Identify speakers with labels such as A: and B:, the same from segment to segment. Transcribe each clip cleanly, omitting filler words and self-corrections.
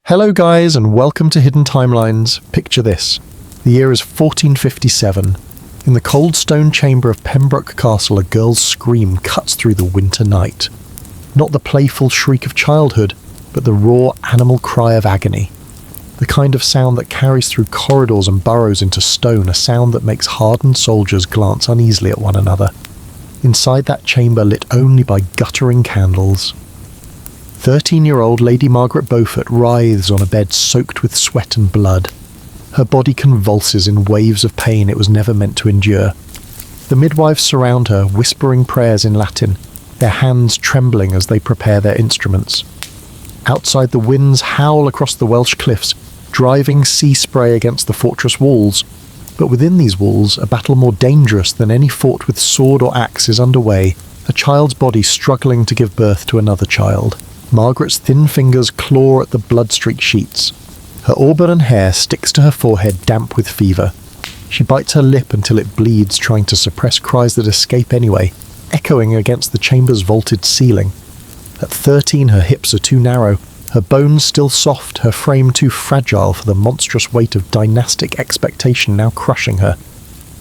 A: Hello guys and welcome to Hidden Timelines. Picture this. The year is 1457. In the cold stone chamber of Pembroke Castle, a girl's scream cuts through the winter night. Not the playful shriek of childhood, but the raw animal cry of agony. The kind of sound that carries through corridors and burrows into stone, a sound that makes hardened soldiers glance uneasily at one another. Inside that chamber lit only by guttering candles. 13-year-old Lady Margaret Beaufort writhes on a bed soaked with sweat and blood. Her body convulses in waves of pain it was never meant to endure. The midwives surround her, whispering prayers in Latin, their hands trembling as they prepare their instruments. Outside, the winds howl across the Welsh cliffs, driving sea spray against the fortress walls. But within these walls, a battle more dangerous than any fought with sword or axe is underway, a child's body struggling to give birth to another child. Margaret's thin fingers claw at the blood-streaked sheets. Her auburn hair sticks to her forehead, damp with fever. She bites her lip until it bleeds, trying to suppress cries that escape anyway, echoing against the chamber's vaulted ceiling. At 13, her hips are too narrow, her bones still soft, her frame too fragile for the monstrous weight of dynastic expectation now crushing her.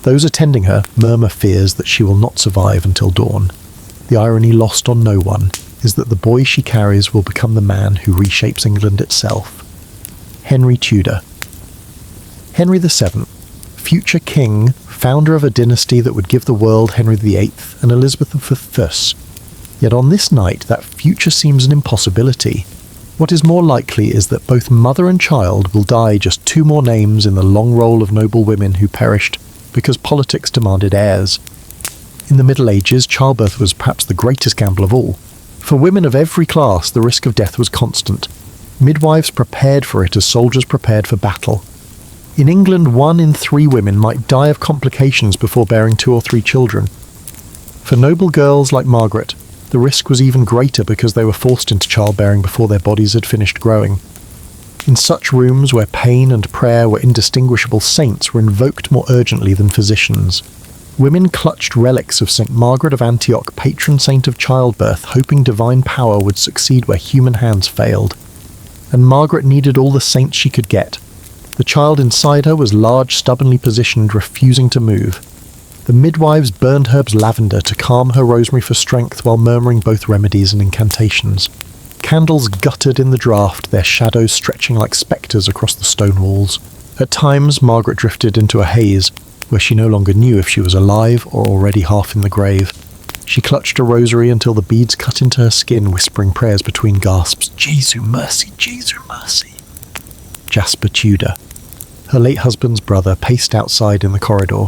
A: Those attending her murmur fears that she will not survive until dawn. The irony lost on no one is that the boy she carries will become the man who reshapes England itself. Henry Tudor. Henry VII, future king, founder of a dynasty that would give the world Henry VIII and Elizabeth I. Yet on this night, that future seems an impossibility. What is more likely is that both mother and child will die, just two more names in the long roll of noble women who perished because politics demanded heirs. In the Middle Ages, childbirth was perhaps the greatest gamble of all. For women of every class, the risk of death was constant. Midwives prepared for it as soldiers prepared for battle. In England, 1 in 3 women might die of complications before bearing 2 or 3 children. For noble girls like Margaret, the risk was even greater because they were forced into childbearing before their bodies had finished growing. In such rooms where pain and prayer were indistinguishable, saints were invoked more urgently than physicians. Women clutched relics of St. Margaret of Antioch, patron saint of childbirth, hoping divine power would succeed where human hands failed. And Margaret needed all the saints she could get. The child inside her was large, stubbornly positioned, refusing to move. The midwives burned herbs lavender to calm her rosemary for strength while murmuring both remedies and incantations. Candles guttered in the draught, their shadows stretching like spectres across the stone walls. At times, Margaret drifted into a haze, where she no longer knew if she was alive or already half in the grave. She clutched a rosary until the beads cut into her skin, whispering prayers between gasps. Jesu mercy, Jesu mercy. Jasper Tudor. Her late husband's brother paced outside in the corridor.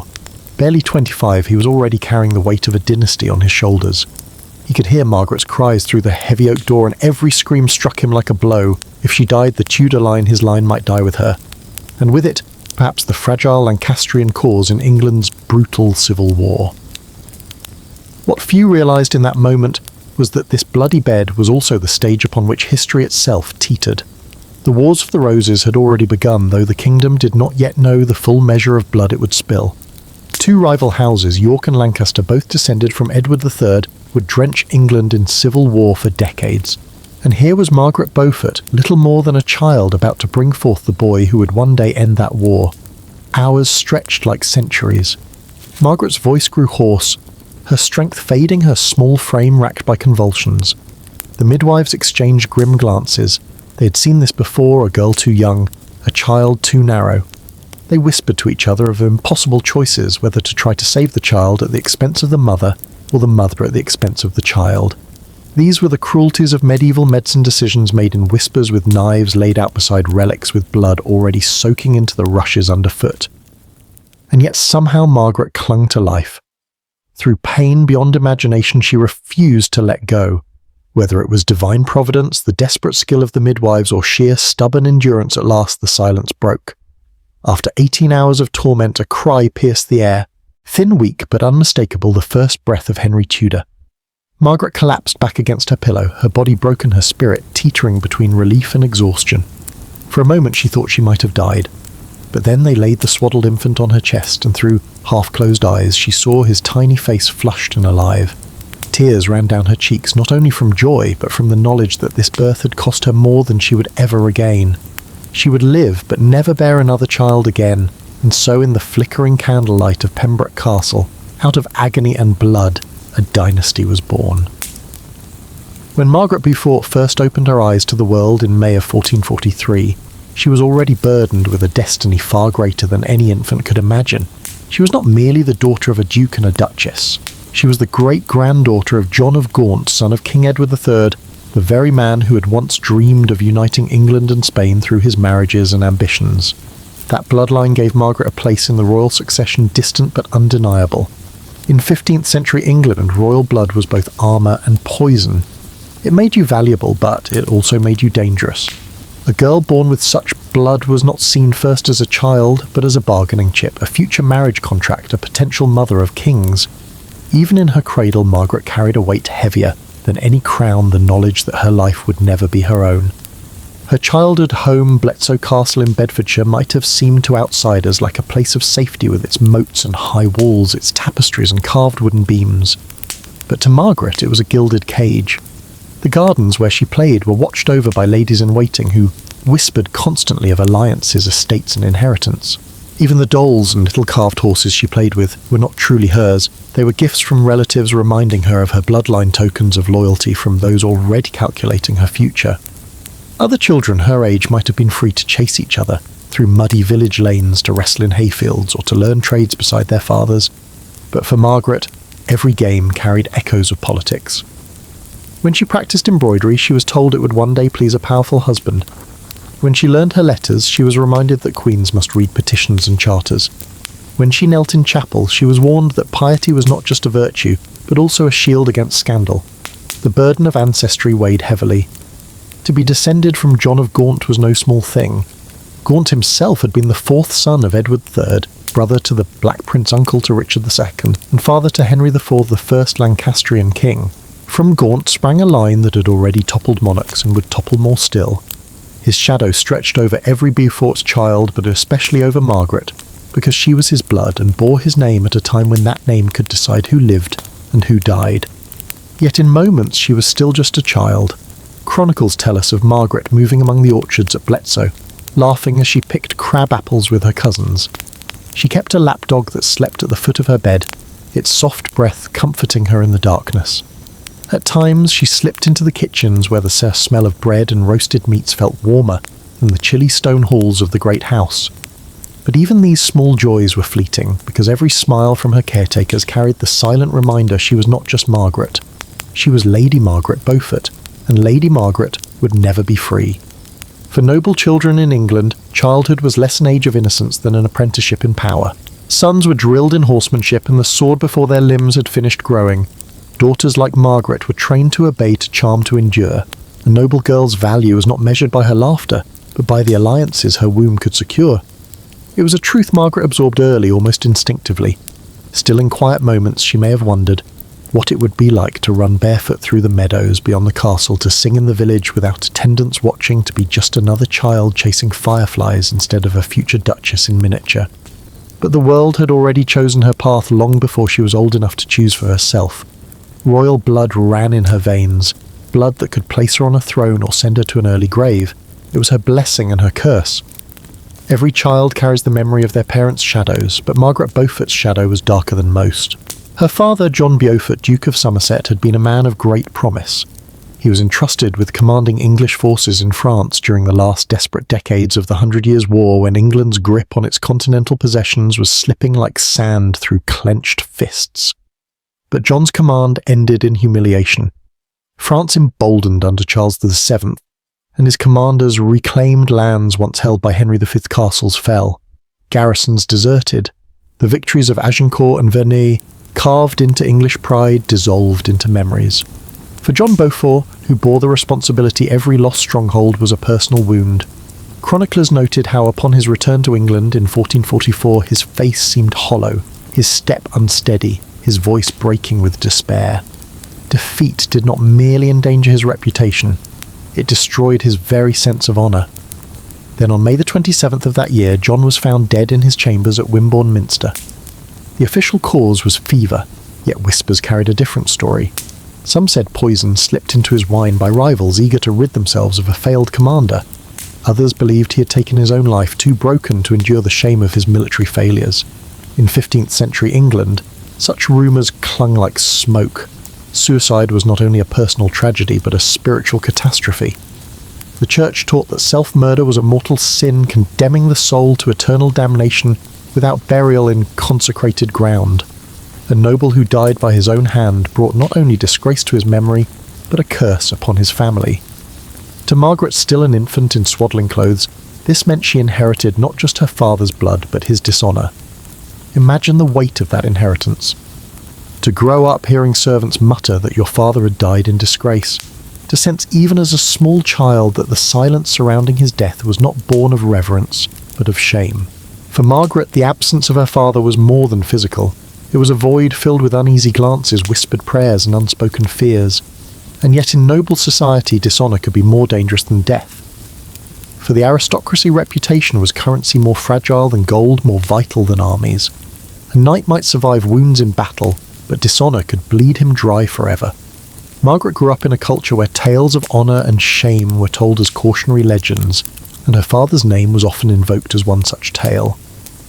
A: Barely 25, he was already carrying the weight of a dynasty on his shoulders. He could hear Margaret's cries through the heavy oak door, and every scream struck him like a blow. If she died, the Tudor line, his line, might die with her. And with it, perhaps the fragile Lancastrian cause in England's brutal civil war. What few realised in that moment was that this bloody bed was also the stage upon which history itself teetered. The Wars of the Roses had already begun, though the kingdom did not yet know the full measure of blood it would spill. 2 rival houses, York and Lancaster, both descended from Edward III, would drench England in civil war for decades. And here was Margaret Beaufort, little more than a child, about to bring forth the boy who would one day end that war. Hours stretched like centuries. Margaret's voice grew hoarse, her strength fading, her small frame racked by convulsions. The midwives exchanged grim glances. They had seen this before, a girl too young, a child too narrow. They whispered to each other of impossible choices, whether to try to save the child at the expense of the mother, or the mother at the expense of the child. These were the cruelties of medieval medicine decisions made in whispers, with knives laid out beside relics with blood already soaking into the rushes underfoot. And yet somehow Margaret clung to life. Through pain beyond imagination, she refused to let go. Whether it was divine providence, the desperate skill of the midwives, or sheer stubborn endurance, at last the silence broke. After 18 hours of torment, a cry pierced the air. Thin, weak, but unmistakable, the first breath of Henry Tudor. Margaret collapsed back against her pillow, her body broken, her spirit teetering between relief and exhaustion. For a moment she thought she might have died. But then they laid the swaddled infant on her chest, and through half-closed eyes she saw his tiny face flushed and alive. Tears ran down her cheeks, not only from joy, but from the knowledge that this birth had cost her more than she would ever regain. She would live but never bear another child again, and so in the flickering candlelight of Pembroke Castle, out of agony and blood, a dynasty was born. When Margaret Beaufort first opened her eyes to the world in May of 1443, she was already burdened with a destiny far greater than any infant could imagine. She was not merely the daughter of a duke and a duchess. She was the great-granddaughter of John of Gaunt, son of King Edward III, the very man who had once dreamed of uniting England and Spain through his marriages and ambitions. That bloodline gave Margaret a place in the royal succession distant but undeniable. In 15th century England, royal blood was both armour and poison. It made you valuable, but it also made you dangerous. A girl born with such blood was not seen first as a child, but as a bargaining chip, a future marriage contract, a potential mother of kings. Even in her cradle, Margaret carried a weight heavier than any crown the knowledge that her life would never be her own. Her childhood home, Bletsoe Castle in Bedfordshire, might have seemed to outsiders like a place of safety with its moats and high walls, its tapestries and carved wooden beams. But to Margaret it was a gilded cage. The gardens where she played were watched over by ladies-in-waiting who whispered constantly of alliances, estates and inheritance. Even the dolls and little carved horses she played with were not truly hers. They were gifts from relatives reminding her of her bloodline, tokens of loyalty from those already calculating her future. Other children her age might have been free to chase each other through muddy village lanes, to wrestle in hayfields or to learn trades beside their fathers. But for Margaret, every game carried echoes of politics. When she practiced embroidery, she was told it would one day please a powerful husband. When she learned her letters, she was reminded that queens must read petitions and charters. When she knelt in chapel, she was warned that piety was not just a virtue, but also a shield against scandal. The burden of ancestry weighed heavily. To be descended from John of Gaunt was no small thing. Gaunt himself had been the fourth son of Edward III, brother to the Black Prince, uncle to Richard II, and father to Henry IV, the first Lancastrian king. From Gaunt sprang a line that had already toppled monarchs and would topple more still. His shadow stretched over every Beaufort's child, but especially over Margaret, because she was his blood and bore his name at a time when that name could decide who lived and who died. Yet in moments she was still just a child. Chronicles tell us of Margaret moving among the orchards at Bletsoe, laughing as she picked crab apples with her cousins. She kept a lapdog that slept at the foot of her bed, its soft breath comforting her in the darkness. At times she slipped into the kitchens where the smell of bread and roasted meats felt warmer than the chilly stone halls of the great house. But even these small joys were fleeting, because every smile from her caretakers carried the silent reminder she was not just Margaret. She was Lady Margaret Beaufort, and Lady Margaret would never be free. For noble children in England, childhood was less an age of innocence than an apprenticeship in power. Sons were drilled in horsemanship and the sword before their limbs had finished growing. Daughters like Margaret were trained to obey, to charm, to endure. A noble girl's value was not measured by her laughter, but by the alliances her womb could secure. It was a truth Margaret absorbed early, almost instinctively. Still in quiet moments she may have wondered what it would be like to run barefoot through the meadows beyond the castle, to sing in the village without attendants watching, to be just another child chasing fireflies instead of a future duchess in miniature. But the world had already chosen her path long before she was old enough to choose for herself. Royal blood ran in her veins, blood that could place her on a throne or send her to an early grave. It was her blessing and her curse. Every child carries the memory of their parents' shadows, but Margaret Beaufort's shadow was darker than most. Her father, John Beaufort, Duke of Somerset, had been a man of great promise. He was entrusted with commanding English forces in France during the last desperate decades of the 100 Years' War, when England's grip on its continental possessions was slipping like sand through clenched fists. But John's command ended in humiliation. France emboldened under Charles VII, and his commanders' reclaimed lands once held by Henry V castles fell. Garrisons deserted. The victories of Agincourt and Verneuil, carved into English pride, dissolved into memories. For John Beaufort, who bore the responsibility, every lost stronghold was a personal wound. Chroniclers noted how upon his return to England in 1444 his face seemed hollow, his step unsteady, his voice breaking with despair. Defeat did not merely endanger his reputation, it destroyed his very sense of honour. Then on May the 27th of that year, John was found dead in his chambers at Wimborne Minster. The official cause was fever, yet whispers carried a different story. Some said poison slipped into his wine by rivals eager to rid themselves of a failed commander. Others believed he had taken his own life too broken to endure the shame of his military failures. In 15th century England, such rumours clung like smoke. Suicide was not only a personal tragedy but a spiritual catastrophe. The Church taught that self-murder was a mortal sin, condemning the soul to eternal damnation without burial in consecrated ground. A noble who died by his own hand brought not only disgrace to his memory, but a curse upon his family. To Margaret, still an infant in swaddling clothes, this meant she inherited not just her father's blood, but his dishonour. Imagine the weight of that inheritance. To grow up hearing servants mutter that your father had died in disgrace. To sense even as a small child that the silence surrounding his death was not born of reverence, but of shame. For Margaret, the absence of her father was more than physical. It was a void filled with uneasy glances, whispered prayers, and unspoken fears. And yet in noble society, dishonour could be more dangerous than death. For the aristocracy, reputation was currency more fragile than gold, more vital than armies. A knight might survive wounds in battle, but dishonour could bleed him dry forever. Margaret grew up in a culture where tales of honour and shame were told as cautionary legends, and her father's name was often invoked as one such tale.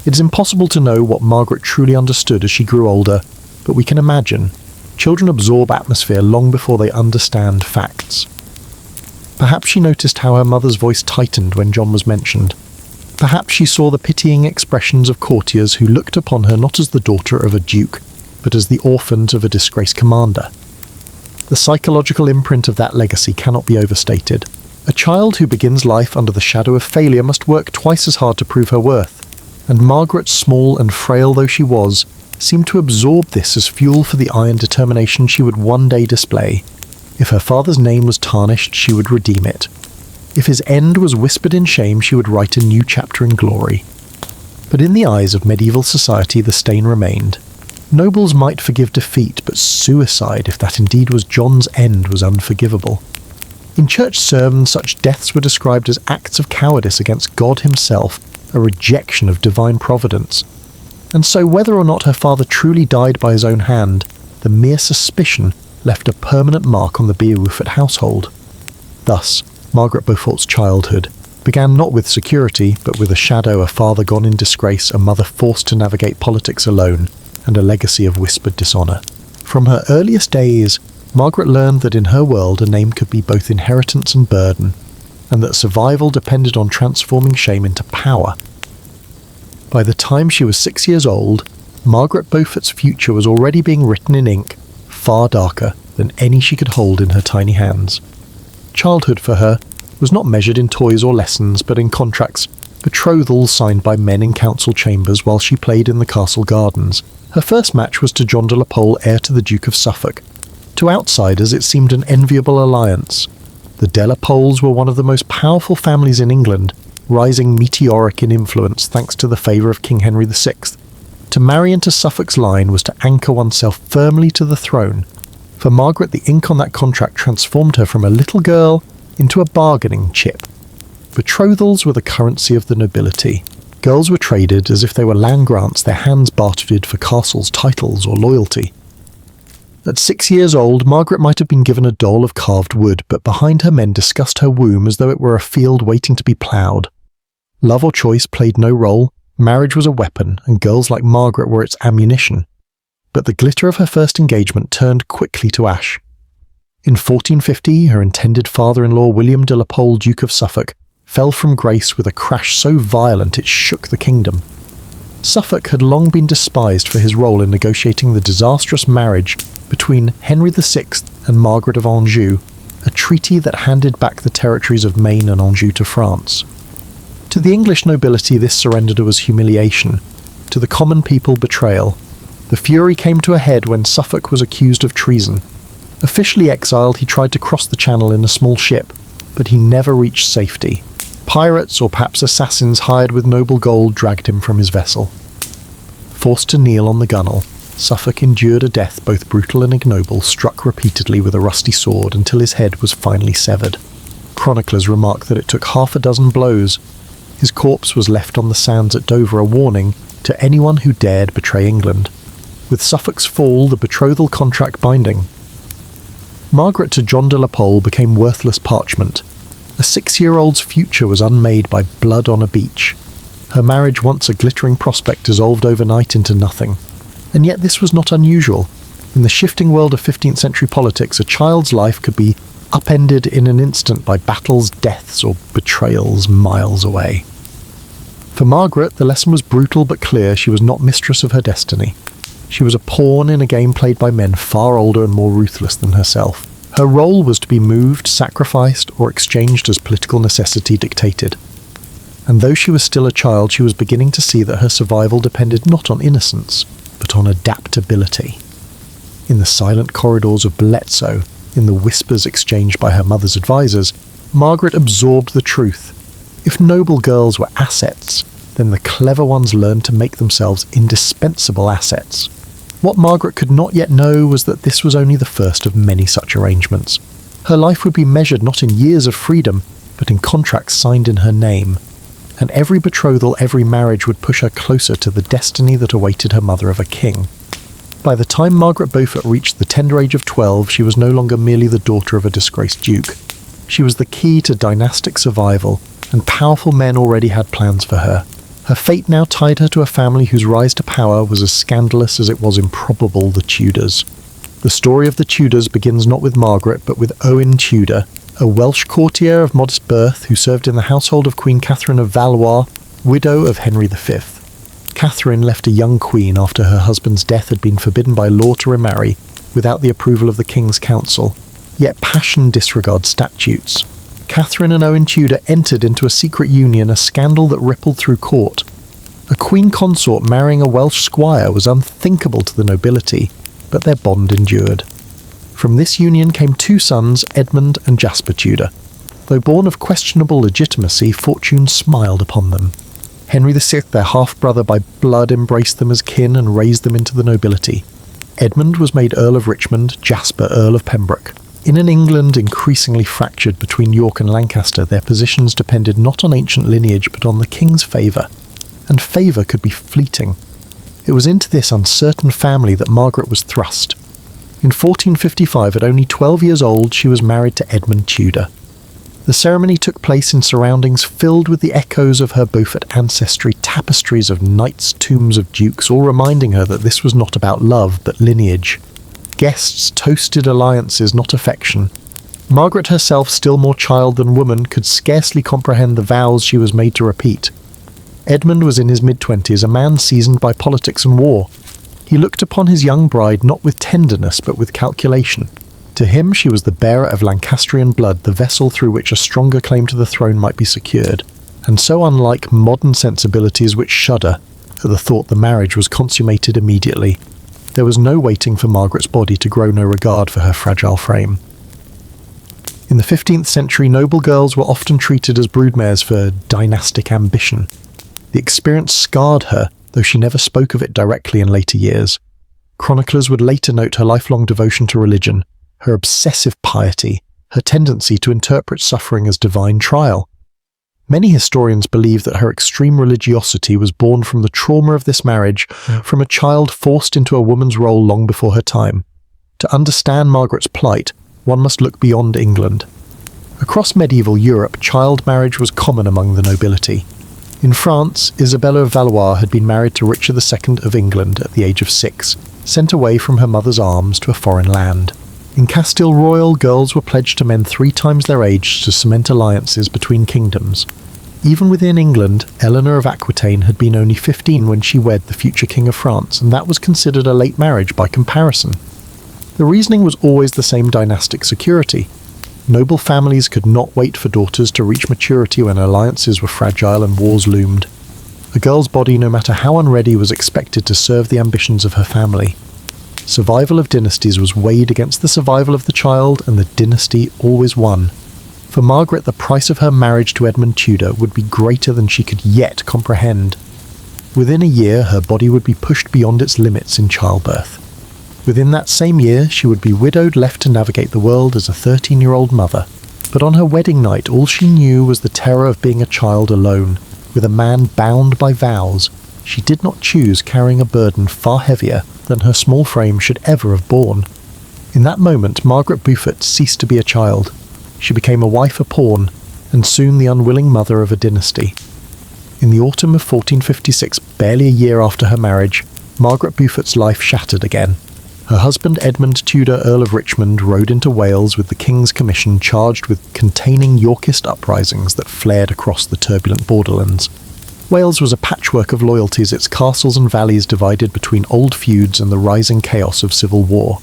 A: It is impossible to know what Margaret truly understood as she grew older, but we can imagine. Children absorb atmosphere long before they understand facts. Perhaps she noticed how her mother's voice tightened when John was mentioned. Perhaps she saw the pitying expressions of courtiers who looked upon her not as the daughter of a duke, but as the orphan of a disgraced commander. The psychological imprint of that legacy cannot be overstated. A child who begins life under the shadow of failure must work twice as hard to prove her worth, and Margaret, small and frail though she was, seemed to absorb this as fuel for the iron determination she would one day display. If her father's name was tarnished, she would redeem it. If his end was whispered in shame, she would write a new chapter in glory. But in the eyes of medieval society, the stain remained. Nobles might forgive defeat, but suicide, if that indeed was John's end, was unforgivable. In church sermons, such deaths were described as acts of cowardice against God himself, a rejection of divine providence. And so whether or not her father truly died by his own hand, the mere suspicion left a permanent mark on the Beaufort household. Thus, Margaret Beaufort's childhood began not with security, but with a shadow, a father gone in disgrace, a mother forced to navigate politics alone, and a legacy of whispered dishonour. From her earliest days, Margaret learned that in her world a name could be both inheritance and burden, and that survival depended on transforming shame into power. By the time she was 6 years old, Margaret Beaufort's future was already being written in ink, far darker than any she could hold in her tiny hands. Childhood for her was not measured in toys or lessons, but in contracts, betrothals signed by men in council chambers while she played in the castle gardens. Her first match was to John de la Pole, heir to the Duke of Suffolk. To outsiders it seemed an enviable alliance. The de la Poles were one of the most powerful families in England, rising meteoric in influence thanks to the favour of King Henry VI. To marry into Suffolk's line was to anchor oneself firmly to the throne. For Margaret, the ink on that contract transformed her from a little girl into a bargaining chip. Betrothals were the currency of the nobility. Girls were traded as if they were land grants, their hands bartered for castles, titles, or loyalty. At 6 years old, Margaret might have been given a doll of carved wood, but behind her men discussed her womb as though it were a field waiting to be ploughed. Love or choice played no role, marriage was a weapon, and girls like Margaret were its ammunition. But the glitter of her first engagement turned quickly to ash. In 1450, her intended father-in-law William de la Pole, Duke of Suffolk, fell from grace with a crash so violent it shook the kingdom. Suffolk had long been despised for his role in negotiating the disastrous marriage between Henry VI and Margaret of Anjou, a treaty that handed back the territories of Maine and Anjou to France. To the English nobility this surrender was humiliation, to the common people betrayal. The fury came to a head when Suffolk was accused of treason. Officially exiled, he tried to cross the channel in a small ship, but he never reached safety. Pirates, or perhaps assassins hired with noble gold, dragged him from his vessel. Forced to kneel on the gunwale, Suffolk endured a death both brutal and ignoble, struck repeatedly with a rusty sword until his head was finally severed. Chroniclers remark that it took half a dozen blows. His corpse was left on the sands at Dover, a warning to anyone who dared betray England. With Suffolk's fall, the betrothal contract binding. Margaret to John de la Pole became worthless parchment. A 6-year-old's future was unmade by blood on a beach. Her marriage, once a glittering prospect, dissolved overnight into nothing. And yet this was not unusual. In the shifting world of 15th century politics, a child's life could be upended in an instant by battles, deaths, or betrayals miles away. For Margaret, the lesson was brutal but clear. She was not mistress of her destiny. She was a pawn in a game played by men far older and more ruthless than herself. Her role was to be moved, sacrificed, or exchanged as political necessity dictated. And though she was still a child, she was beginning to see that her survival depended not on innocence, but on adaptability. In the silent corridors of Bledsoe, in the whispers exchanged by her mother's advisors, Margaret absorbed the truth. If noble girls were assets, then the clever ones learned to make themselves indispensable assets. What Margaret could not yet know was that this was only the first of many such arrangements. Her life would be measured not in years of freedom, but in contracts signed in her name. And every betrothal, every marriage would push her closer to the destiny that awaited her mother of a king. By the time Margaret Beaufort reached the tender age of 12, she was no longer merely the daughter of a disgraced duke. She was the key to dynastic survival, and powerful men already had plans for her. Her fate now tied her to a family whose rise to power was as scandalous as it was improbable, the Tudors. The story of the Tudors begins not with Margaret, but with Owen Tudor, a Welsh courtier of modest birth who served in the household of Queen Catherine of Valois, widow of Henry V. Catherine left a young queen after her husband's death had been forbidden by law to remarry without the approval of the King's Council, yet passion disregards statutes. Catherine and Owen Tudor entered into a secret union, a scandal that rippled through court. A queen consort marrying a Welsh squire was unthinkable to the nobility, but their bond endured. From this union came 2 sons, Edmund and Jasper Tudor. Though born of questionable legitimacy, fortune smiled upon them. Henry VI, their half-brother by blood, embraced them as kin and raised them into the nobility. Edmund was made Earl of Richmond, Jasper Earl of Pembroke. In an England increasingly fractured between York and Lancaster, their positions depended not on ancient lineage but on the king's favour. And favour could be fleeting. It was into this uncertain family that Margaret was thrust. In 1455, at only 12 years old, she was married to Edmund Tudor. The ceremony took place in surroundings filled with the echoes of her Beaufort ancestry, tapestries of knights, tombs of dukes, all reminding her that this was not about love but lineage. Guests toasted alliances, not affection. Margaret herself, still more child than woman, could scarcely comprehend the vows she was made to repeat. Edmund was in his mid-20s, a man seasoned by politics and war. He looked upon his young bride not with tenderness but with calculation. To him she was the bearer of Lancastrian blood, the vessel through which a stronger claim to the throne might be secured, and so unlike modern sensibilities which shudder at the thought the marriage was consummated immediately. There was no waiting for Margaret's body to grow no regard for her fragile frame. In the 15th century, noble girls were often treated as broodmares for dynastic ambition. The experience scarred her, though she never spoke of it directly in later years. Chroniclers would later note her lifelong devotion to religion, her obsessive piety, her tendency to interpret suffering as divine trial. Many historians believe that her extreme religiosity was born from the trauma of this marriage, from a child forced into a woman's role long before her time. To understand Margaret's plight, one must look beyond England. Across medieval Europe, child marriage was common among the nobility. In France, Isabella of Valois had been married to Richard II of England at the age of 6, sent away from her mother's arms to a foreign land. In Castile Royal, girls were pledged to men 3 times their age to cement alliances between kingdoms. Even within England, Eleanor of Aquitaine had been only 15 when she wed the future King of France, and that was considered a late marriage by comparison. The reasoning was always the same: dynastic security. Noble families could not wait for daughters to reach maturity when alliances were fragile and wars loomed. A girl's body, no matter how unready, was expected to serve the ambitions of her family. Survival of dynasties was weighed against the survival of the child, and the dynasty always won. For Margaret, the price of her marriage to Edmund Tudor would be greater than she could yet comprehend. Within a year, her body would be pushed beyond its limits in childbirth. Within that same year, she would be widowed, left to navigate the world as a 13-year-old mother. But on her wedding night, all she knew was the terror of being a child alone, with a man bound by vows. She did not choose carrying a burden far heavier than her small frame should ever have borne. In that moment, Margaret Beaufort ceased to be a child. She became a wife, a pawn, and soon the unwilling mother of a dynasty. In the autumn of 1456, barely a year after her marriage, Margaret Beaufort's life shattered again. Her husband Edmund Tudor, Earl of Richmond, rode into Wales with the King's Commission charged with containing Yorkist uprisings that flared across the turbulent borderlands. Wales was a patchwork of loyalties, its castles and valleys divided between old feuds and the rising chaos of civil war.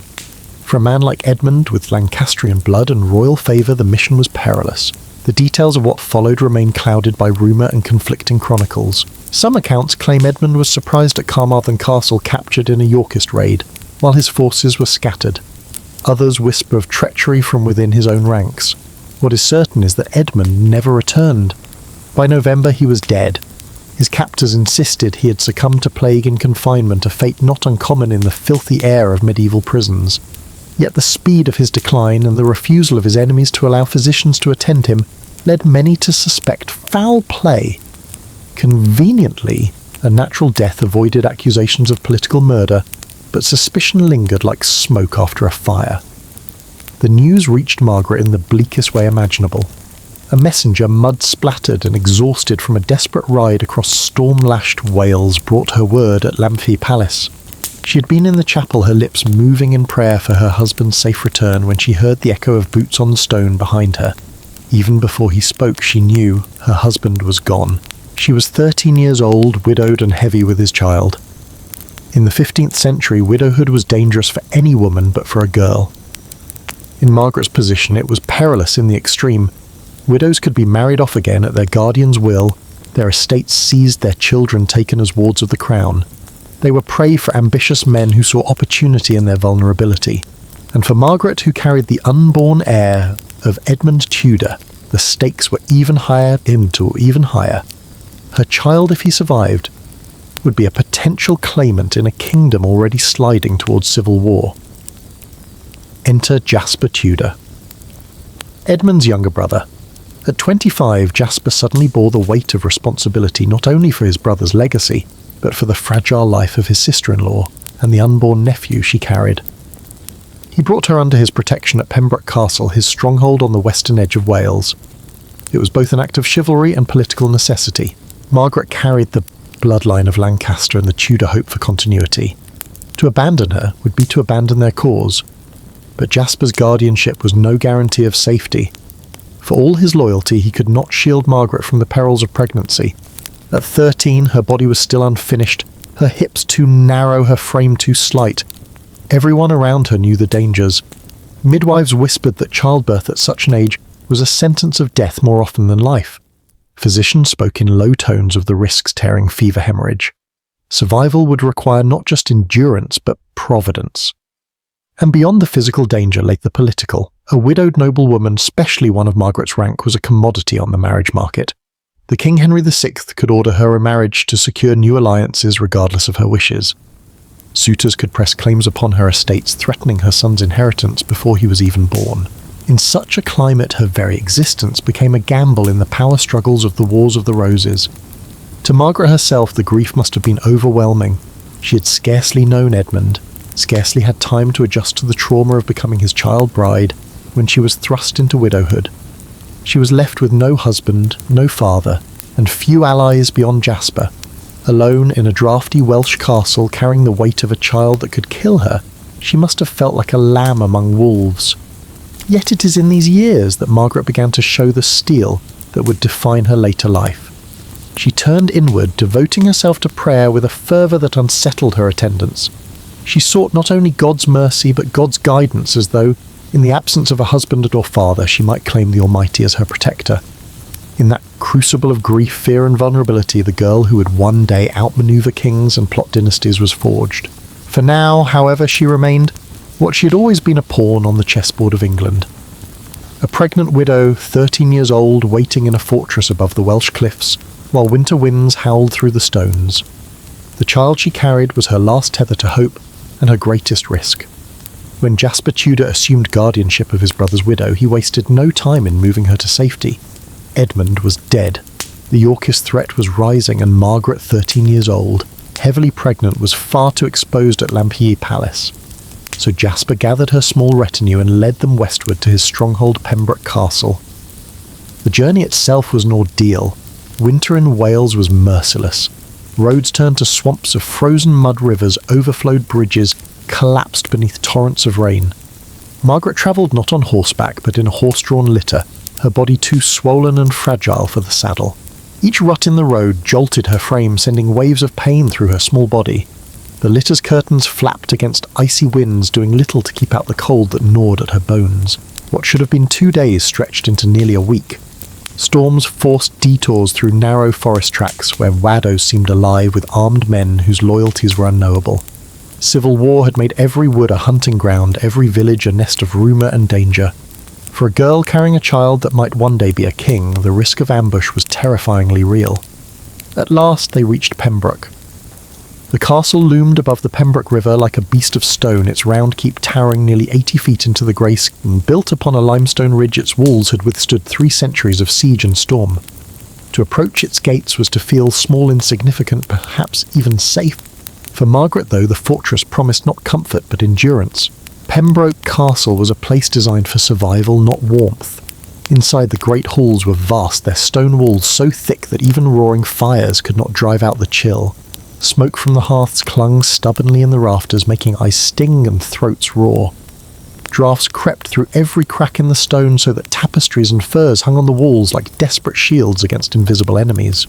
A: For a man like Edmund, with Lancastrian blood and royal favour, the mission was perilous. The details of what followed remain clouded by rumour and conflicting chronicles. Some accounts claim Edmund was surprised at Carmarthen Castle captured in a Yorkist raid, while his forces were scattered. Others whisper of treachery from within his own ranks. What is certain is that Edmund never returned. By November he was dead. His captors insisted he had succumbed to plague and confinement, a fate not uncommon in the filthy air of medieval prisons. Yet the speed of his decline and the refusal of his enemies to allow physicians to attend him led many to suspect foul play. Conveniently, a natural death avoided accusations of political murder, but suspicion lingered like smoke after a fire. The news reached Margaret in the bleakest way imaginable. A messenger, mud-splattered and exhausted from a desperate ride across storm-lashed Wales, brought her word at Lambeth Palace. She had been in the chapel, her lips moving in prayer for her husband's safe return, when she heard the echo of boots on the stone behind her. Even before he spoke, she knew her husband was gone. She was 13 years old, widowed and heavy with his child. In the 15th century, widowhood was dangerous for any woman but for a girl. In Margaret's position, it was perilous in the extreme. Widows could be married off again at their guardian's will, their estates seized, their children taken as wards of the crown. They were prey for ambitious men who saw opportunity in their vulnerability. And for Margaret, who carried the unborn heir of Edmund Tudor, the stakes were even higher. Her child, if he survived, would be a potential claimant in a kingdom already sliding towards civil war. Enter Jasper Tudor, Edmund's younger brother. At 25, Jasper suddenly bore the weight of responsibility not only for his brother's legacy, but for the fragile life of his sister-in-law and the unborn nephew she carried. He brought her under his protection at Pembroke Castle, his stronghold on the western edge of Wales. It was both an act of chivalry and political necessity. Margaret carried the bloodline of Lancaster and the Tudor hope for continuity. To abandon her would be to abandon their cause. But Jasper's guardianship was no guarantee of safety. For all his loyalty, he could not shield Margaret from the perils of pregnancy. At 13, her body was still unfinished, her hips too narrow, her frame too slight. Everyone around her knew the dangers. Midwives whispered that childbirth at such an age was a sentence of death more often than life. Physicians spoke in low tones of the risks tearing fever hemorrhage. Survival would require not just endurance, but providence. And beyond the physical danger lay the political. A widowed noblewoman, especially one of Margaret's rank, was a commodity on the marriage market. The King Henry VI could order her remarriage to secure new alliances regardless of her wishes. Suitors could press claims upon her estates, threatening her son's inheritance before he was even born. In such a climate, her very existence became a gamble in the power struggles of the Wars of the Roses. To Margaret herself, the grief must have been overwhelming. She had scarcely known Edmund, scarcely had time to adjust to the trauma of becoming his child bride, when she was thrust into widowhood. She was left with no husband, no father, and few allies beyond Jasper. Alone in a draughty Welsh castle, carrying the weight of a child that could kill her, she must have felt like a lamb among wolves. Yet it is in these years that Margaret began to show the steel that would define her later life. She turned inward, devoting herself to prayer with a fervour that unsettled her attendants. She sought not only God's mercy, but God's guidance, as though, in the absence of a husband or father, she might claim the Almighty as her protector. In that crucible of grief, fear and vulnerability, the girl who would one day outmaneuver kings and plot dynasties was forged. For now, however, she remained what she had always been, a pawn on the chessboard of England. A pregnant widow, 13 years old, waiting in a fortress above the Welsh cliffs, while winter winds howled through the stones. The child she carried was her last tether to hope and her greatest risk. When Jasper Tudor assumed guardianship of his brother's widow, he wasted no time in moving her to safety. Edmund was dead. The Yorkist threat was rising, and Margaret, 13 years old, heavily pregnant, was far too exposed at Lambeth Palace. So Jasper gathered her small retinue and led them westward to his stronghold Pembroke Castle. The journey itself was an ordeal. Winter in Wales was merciless. Roads turned to swamps of frozen mud, rivers overflowed bridges, collapsed beneath torrents of rain. Margaret travelled not on horseback, but in a horse-drawn litter, her body too swollen and fragile for the saddle. Each rut in the road jolted her frame, sending waves of pain through her small body. The litter's curtains flapped against icy winds, doing little to keep out the cold that gnawed at her bones. What should have been 2 days stretched into nearly a week. Storms forced detours through narrow forest tracks where Waddos seemed alive with armed men whose loyalties were unknowable. Civil war had made every wood a hunting ground, every village a nest of rumour and danger. For a girl carrying a child that might one day be a king, the risk of ambush was terrifyingly real. At last they reached Pembroke. The castle loomed above the Pembroke River like a beast of stone, its round keep towering nearly 80 feet into the grey sky. Built upon a limestone ridge, its walls had withstood 3 centuries of siege and storm. To approach its gates was to feel small, insignificant, perhaps even safe. For Margaret, though, the fortress promised not comfort but endurance. Pembroke Castle was a place designed for survival, not warmth. Inside, the great halls were vast, their stone walls so thick that even roaring fires could not drive out the chill. Smoke from the hearths clung stubbornly in the rafters, making eyes sting and throats roar. Draughts crept through every crack in the stone so that tapestries and furs hung on the walls like desperate shields against invisible enemies.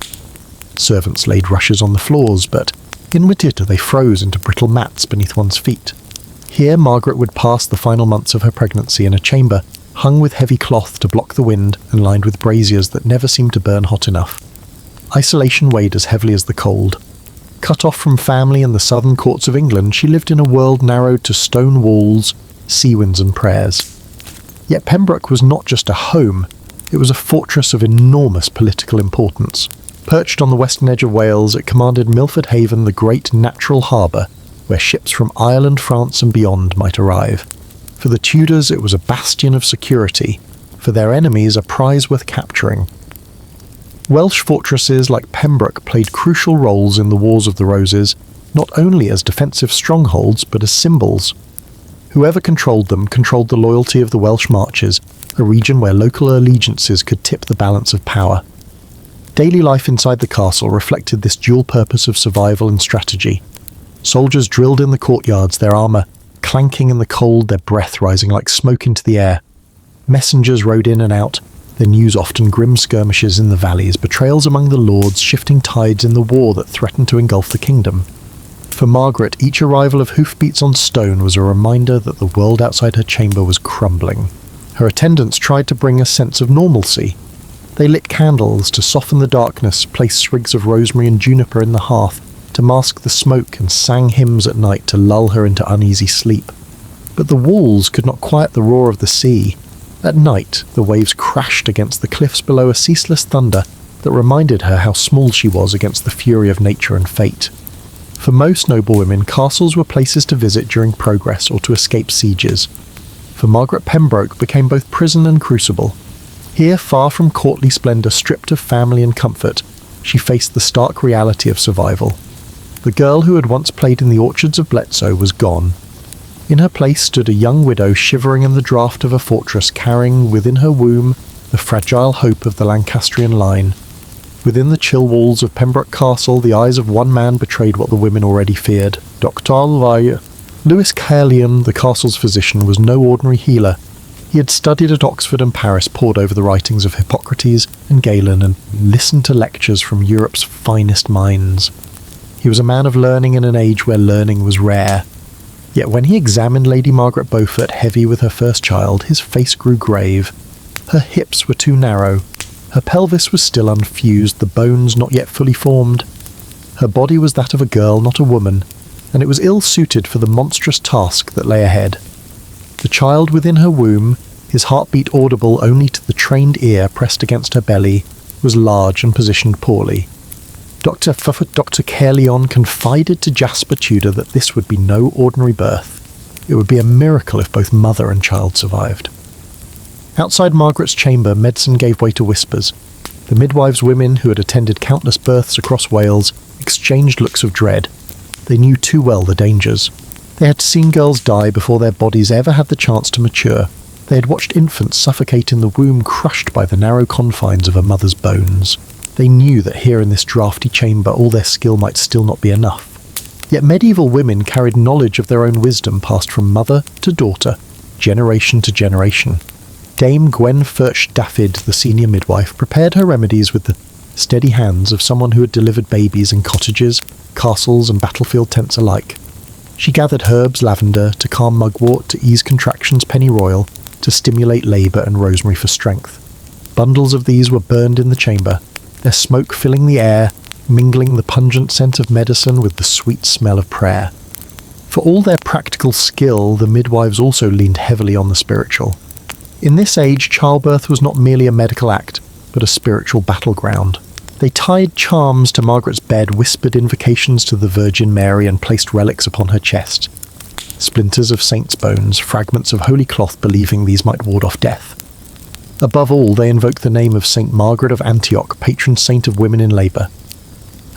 A: Servants laid rushes on the floors, but in winter they froze into brittle mats beneath one's feet. Here Margaret would pass the final months of her pregnancy in a chamber, hung with heavy cloth to block the wind and lined with braziers that never seemed to burn hot enough. Isolation weighed as heavily as the cold. Cut off from family and the southern courts of England, she lived in a world narrowed to stone walls, sea winds and prayers. Yet Pembroke was not just a home, it was a fortress of enormous political importance. Perched on the western edge of Wales, it commanded Milford Haven, the great natural harbour, where ships from Ireland, France and beyond might arrive. For the Tudors it was a bastion of security, for their enemies a prize worth capturing. Welsh fortresses like Pembroke played crucial roles in the Wars of the Roses, not only as defensive strongholds but as symbols. Whoever controlled them controlled the loyalty of the Welsh Marches, a region where local allegiances could tip the balance of power. Daily life inside the castle reflected this dual purpose of survival and strategy. Soldiers drilled in the courtyards, their armour clanking in the cold, their breath rising like smoke into the air. Messengers rode in and out, their news often grim skirmishes in the valleys, betrayals among the lords, shifting tides in the war that threatened to engulf the kingdom. For Margaret, each arrival of hoofbeats on stone was a reminder that the world outside her chamber was crumbling. Her attendants tried to bring a sense of normalcy. They lit candles to soften the darkness, placed sprigs of rosemary and juniper in the hearth to mask the smoke, and sang hymns at night to lull her into uneasy sleep. But the walls could not quiet the roar of the sea. At night, the waves crashed against the cliffs below, a ceaseless thunder that reminded her how small she was against the fury of nature and fate. For most noblewomen, castles were places to visit during progress or to escape sieges. For Margaret, Pembroke became both prison and crucible. Here, far from courtly splendour, stripped of family and comfort, she faced the stark reality of survival. The girl who had once played in the orchards of Bletsoe was gone. In her place stood a young widow shivering in the draught of a fortress, carrying within her womb the fragile hope of the Lancastrian line. Within the chill walls of Pembroke Castle, the eyes of one man betrayed what the women already feared. Dr. Alvaille. Lewis Caerleon, the castle's physician, was no ordinary healer. He had studied at Oxford and Paris, pored over the writings of Hippocrates and Galen, and listened to lectures from Europe's finest minds. He was a man of learning in an age where learning was rare. Yet when he examined Lady Margaret Beaufort, heavy with her first child, his face grew grave. Her hips were too narrow. Her pelvis was still unfused, the bones not yet fully formed. Her body was that of a girl, not a woman, and it was ill-suited for the monstrous task that lay ahead. The child within her womb, his heartbeat audible only to the trained ear pressed against her belly, was large and positioned poorly. Dr. Caerleon confided to Jasper Tudor that this would be no ordinary birth. It would be a miracle if both mother and child survived. Outside Margaret's chamber, medicine gave way to whispers. The midwives' women, who had attended countless births across Wales, exchanged looks of dread. They knew too well the dangers. They had seen girls die before their bodies ever had the chance to mature. They had watched infants suffocate in the womb, crushed by the narrow confines of a mother's bones. They knew that here in this draughty chamber all their skill might still not be enough. Yet medieval women carried knowledge of their own wisdom passed from mother to daughter, generation to generation. Dame Gwen Furch Daffyd, the senior midwife, prepared her remedies with the steady hands of someone who had delivered babies in cottages, castles and battlefield tents alike. She gathered herbs, lavender, to calm mugwort, to ease contractions, pennyroyal, to stimulate labour and rosemary for strength. Bundles of these were burned in the chamber, their smoke filling the air, mingling the pungent scent of medicine with the sweet smell of prayer. For all their practical skill, the midwives also leaned heavily on the spiritual. In this age, childbirth was not merely a medical act, but a spiritual battleground. They tied charms to Margaret's bed, whispered invocations to the Virgin Mary, and placed relics upon her chest. Splinters of saints' bones, fragments of holy cloth, believing these might ward off death. Above all, they invoked the name of St. Margaret of Antioch, patron saint of women in labour.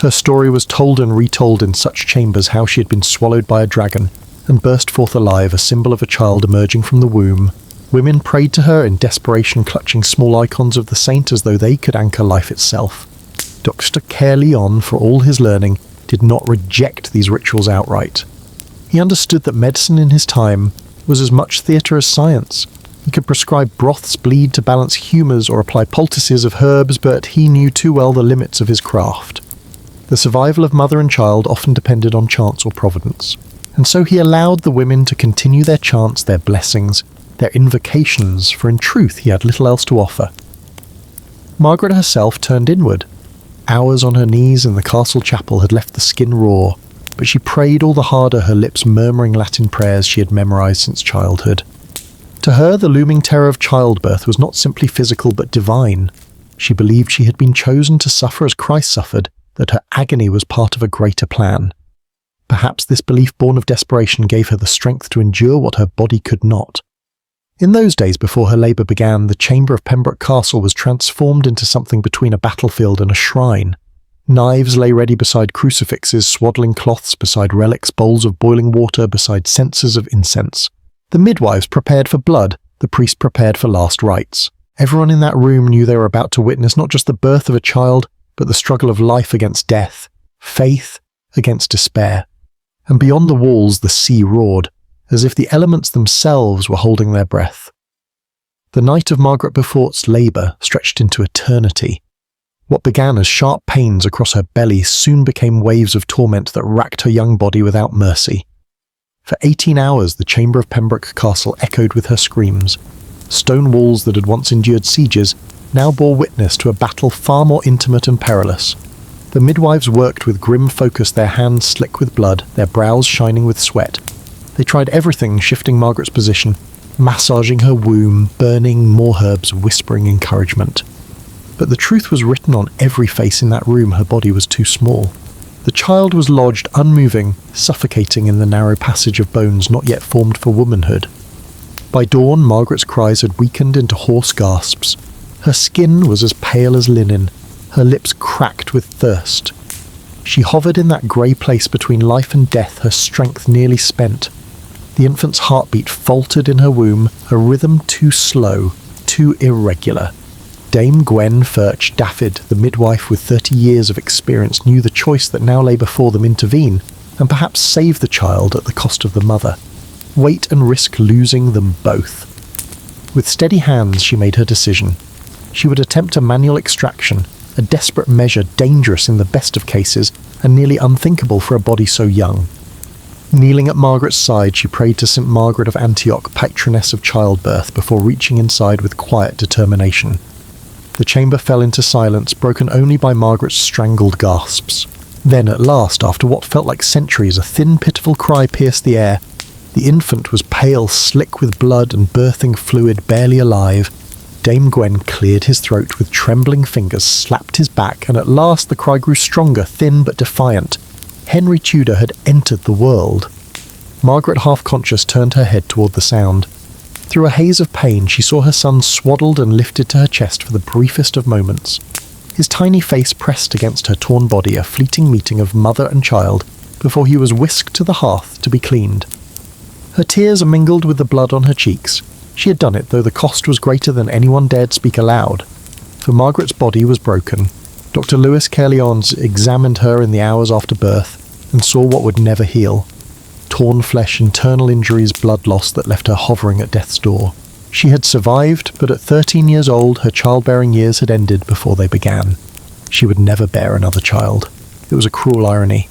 A: Her story was told and retold in such chambers, how she had been swallowed by a dragon and burst forth alive, a symbol of a child emerging from the womb. Women prayed to her in desperation, clutching small icons of the saint as though they could anchor life itself. Dr. Care Leon, for all his learning, did not reject these rituals outright. He understood that medicine in his time was as much theatre as science. He could prescribe broths, bleed to balance humours, or apply poultices of herbs, but he knew too well the limits of his craft. The survival of mother and child often depended on chance or providence, and so he allowed the women to continue their chants, their blessings, their invocations, for in truth he had little else to offer. Margaret herself turned inward. Hours on her knees in the castle chapel had left the skin raw, but she prayed all the harder, her lips murmuring Latin prayers she had memorized since childhood. To her, the looming terror of childbirth was not simply physical but divine. She believed she had been chosen to suffer as Christ suffered, that her agony was part of a greater plan. Perhaps this belief born of desperation gave her the strength to endure what her body could not. In those days before her labour began, the chamber of Pembroke Castle was transformed into something between a battlefield and a shrine. Knives lay ready beside crucifixes, swaddling cloths beside relics, bowls of boiling water beside censers of incense. The midwives prepared for blood, the priest prepared for last rites. Everyone in that room knew they were about to witness not just the birth of a child, but the struggle of life against death, faith against despair. And beyond the walls the sea roared, as if the elements themselves were holding their breath. The night of Margaret Beaufort's labour stretched into eternity. What began as sharp pains across her belly soon became waves of torment that racked her young body without mercy. For 18 hours the chamber of Pembroke Castle echoed with her screams. Stone walls that had once endured sieges now bore witness to a battle far more intimate and perilous. The midwives worked with grim focus, their hands slick with blood, their brows shining with sweat. They tried everything, shifting Margaret's position, massaging her womb, burning more herbs, whispering encouragement. But the truth was written on every face in that room: her body was too small. The child was lodged unmoving, suffocating in the narrow passage of bones not yet formed for womanhood. By dawn, Margaret's cries had weakened into hoarse gasps. Her skin was as pale as linen, her lips cracked with thirst. She hovered in that grey place between life and death, her strength nearly spent. The infant's heartbeat faltered in her womb, her rhythm too slow, too irregular. Dame Gwen Furch Daffyd, the midwife with 30 years of experience, knew the choice that now lay before them: intervene, and perhaps save the child at the cost of the mother. Wait and risk losing them both. With steady hands she made her decision. She would attempt a manual extraction, a desperate measure dangerous in the best of cases, and nearly unthinkable for a body so young. Kneeling at Margaret's side, she prayed to St. Margaret of Antioch, patroness of childbirth, before reaching inside with quiet determination. The chamber fell into silence, broken only by Margaret's strangled gasps. Then, at last, after what felt like centuries, a thin, pitiful cry pierced the air. The infant was pale, slick with blood and birthing fluid, barely alive. Dame Gwen cleared his throat with trembling fingers, slapped his back, and at last the cry grew stronger, thin but defiant. Henry Tudor had entered the world. Margaret, half-conscious, turned her head toward the sound. Through a haze of pain, she saw her son swaddled and lifted to her chest for the briefest of moments. His tiny face pressed against her torn body, a fleeting meeting of mother and child, before he was whisked to the hearth to be cleaned. Her tears mingled with the blood on her cheeks. She had done it, though the cost was greater than anyone dared speak aloud. For Margaret's body was broken. Dr. Louis Caerleons examined her in the hours after birth and saw what would never heal. Torn flesh, internal injuries, blood loss that left her hovering at death's door. She had survived, but at 13 years old, her childbearing years had ended before they began. She would never bear another child. It was a cruel irony.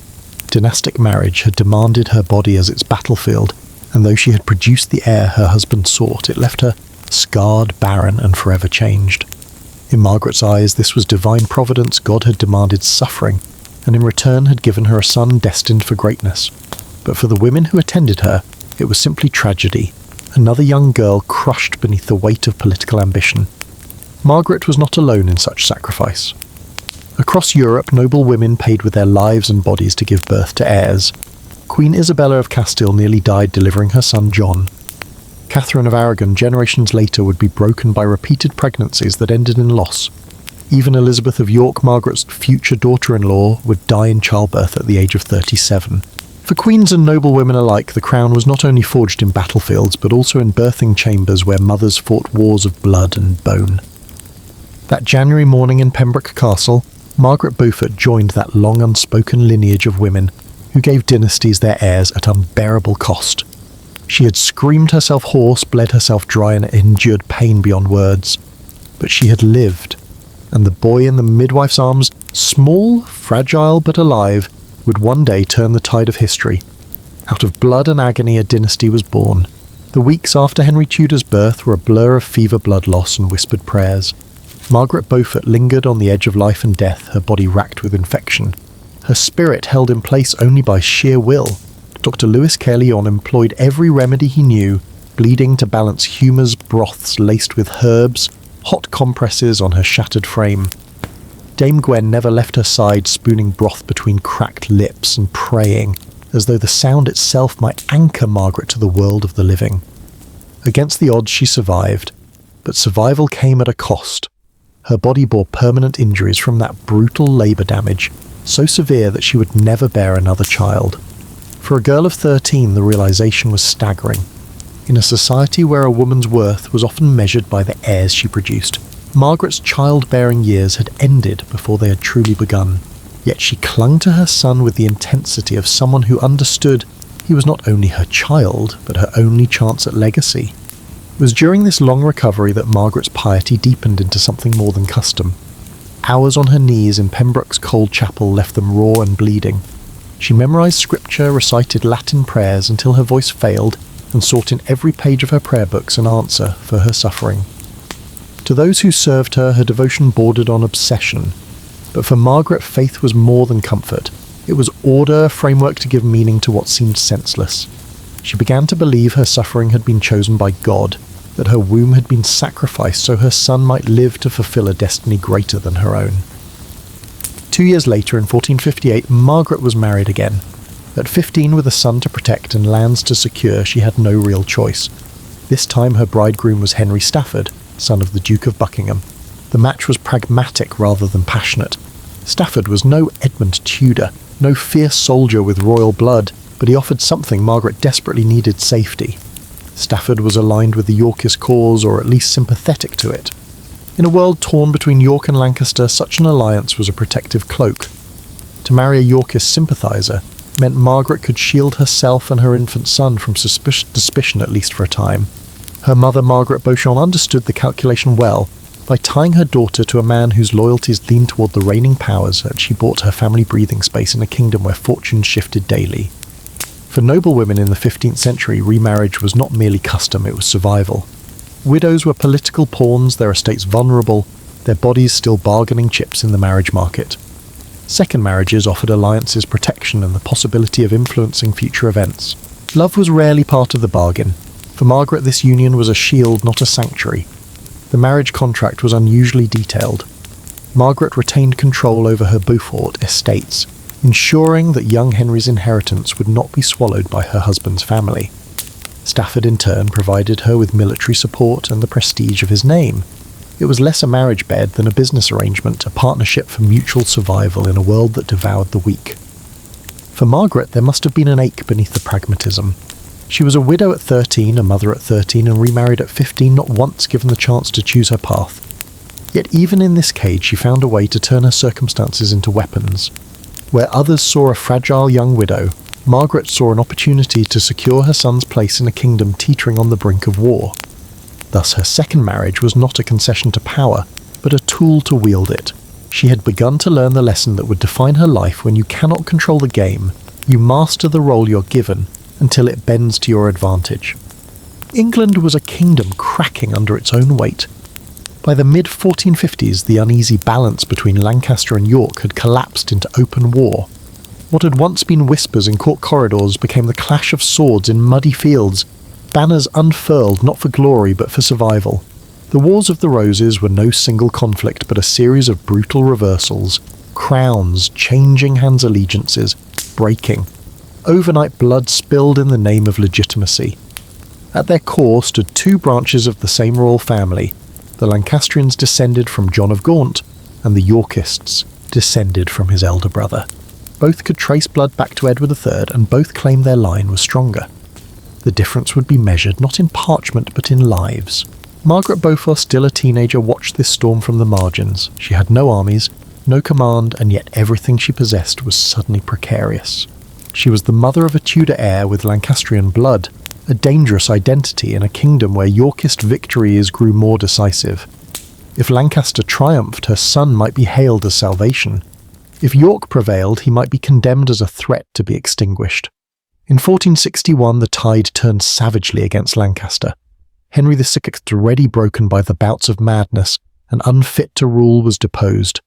A: Dynastic marriage had demanded her body as its battlefield, and though she had produced the heir her husband sought, it left her scarred, barren, and forever changed. In Margaret's eyes, this was divine providence. God had demanded suffering, and in return had given her a son destined for greatness. But for the women who attended her, it was simply tragedy. Another young girl crushed beneath the weight of political ambition. Margaret was not alone in such sacrifice. Across Europe, noble women paid with their lives and bodies to give birth to heirs. Queen Isabella of Castile nearly died delivering her son John. Catherine of Aragon, generations later, would be broken by repeated pregnancies that ended in loss. Even Elizabeth of York, Margaret's future daughter-in-law, would die in childbirth at the age of 37. For queens and noble women alike, the crown was not only forged in battlefields, but also in birthing chambers where mothers fought wars of blood and bone. That January morning in Pembroke Castle, Margaret Beaufort joined that long unspoken lineage of women who gave dynasties their heirs at unbearable cost. She had screamed herself hoarse, bled herself dry, and endured pain beyond words. But she had lived, and the boy in the midwife's arms, small, fragile, but alive, would one day turn the tide of history. Out of blood and agony a dynasty was born. The weeks after Henry Tudor's birth were a blur of fever, blood loss, and whispered prayers. Margaret Beaufort lingered on the edge of life and death, her body racked with infection. Her spirit held in place only by sheer will. Dr. Louis Caerleons employed every remedy he knew, bleeding to balance humours, broths laced with herbs, hot compresses on her shattered frame. Dame Gwen never left her side, spooning broth between cracked lips and praying, as though the sound itself might anchor Margaret to the world of the living. Against the odds she survived, but survival came at a cost. Her body bore permanent injuries from that brutal labour damage, so severe that she would never bear another child. For a girl of 13, the realisation was staggering. In a society where a woman's worth was often measured by the heirs she produced, Margaret's childbearing years had ended before they had truly begun. Yet she clung to her son with the intensity of someone who understood he was not only her child, but her only chance at legacy. It was during this long recovery that Margaret's piety deepened into something more than custom. Hours on her knees in Pembroke's cold chapel left them raw and bleeding. She memorised scripture, recited Latin prayers until her voice failed, and sought in every page of her prayer books an answer for her suffering. To those who served her, her devotion bordered on obsession. But for Margaret, faith was more than comfort. It was order, a framework to give meaning to what seemed senseless. She began to believe her suffering had been chosen by God, that her womb had been sacrificed so her son might live to fulfill a destiny greater than her own. 2 years later, in 1458, Margaret was married again. At 15, with a son to protect and lands to secure, she had no real choice. This time her bridegroom was Henry Stafford, son of the Duke of Buckingham. The match was pragmatic rather than passionate. Stafford was no Edmund Tudor, no fierce soldier with royal blood, but he offered something Margaret desperately needed: safety. Stafford was aligned with the Yorkist cause, or at least sympathetic to it. In a world torn between York and Lancaster, such an alliance was a protective cloak. To marry a Yorkist sympathiser meant Margaret could shield herself and her infant son from suspicion, at least for a time. Her mother, Margaret Beauchamp, understood the calculation well. By tying her daughter to a man whose loyalties leaned toward the reigning powers, she bought her family breathing space in a kingdom where fortunes shifted daily. For noble women in the 15th century, remarriage was not merely custom, it was survival. Widows were political pawns, their estates vulnerable, their bodies still bargaining chips in the marriage market. Second marriages offered alliances protection and the possibility of influencing future events. Love was rarely part of the bargain. For Margaret, this union was a shield, not a sanctuary. The marriage contract was unusually detailed. Margaret retained control over her Beaufort estates, ensuring that young Henry's inheritance would not be swallowed by her husband's family. Stafford, in turn, provided her with military support and the prestige of his name. It was less a marriage bed than a business arrangement, a partnership for mutual survival in a world that devoured the weak. For Margaret, there must have been an ache beneath the pragmatism. She was a widow at 13, a mother at 13, and remarried at 15, not once given the chance to choose her path. Yet even in this cage she found a way to turn her circumstances into weapons. Where others saw a fragile young widow, Margaret saw an opportunity to secure her son's place in a kingdom teetering on the brink of war. Thus her second marriage was not a concession to power, but a tool to wield it. She had begun to learn the lesson that would define her life: when you cannot control the game, you master the role you're given until it bends to your advantage. England was a kingdom cracking under its own weight. By the mid-1450s, the uneasy balance between Lancaster and York had collapsed into open war. What had once been whispers in court corridors became the clash of swords in muddy fields, banners unfurled not for glory but for survival. The Wars of the Roses were no single conflict but a series of brutal reversals, crowns changing hands' allegiances, breaking. Overnight blood spilled in the name of legitimacy. At their core stood two branches of the same royal family. The Lancastrians descended from John of Gaunt, and the Yorkists descended from his elder brother. Both could trace blood back to Edward III, and both claimed their line was stronger. The difference would be measured not in parchment but in lives. Margaret Beaufort, still a teenager, watched this storm from the margins. She had no armies, no command, and yet everything she possessed was suddenly precarious. She was the mother of a Tudor heir with Lancastrian blood, a dangerous identity in a kingdom where Yorkist victories grew more decisive. If Lancaster triumphed, her son might be hailed as salvation. If York prevailed, he might be condemned as a threat to be extinguished. In 1461, the tide turned savagely against Lancaster. Henry VI, already broken by the bouts of madness and unfit to rule, was deposed.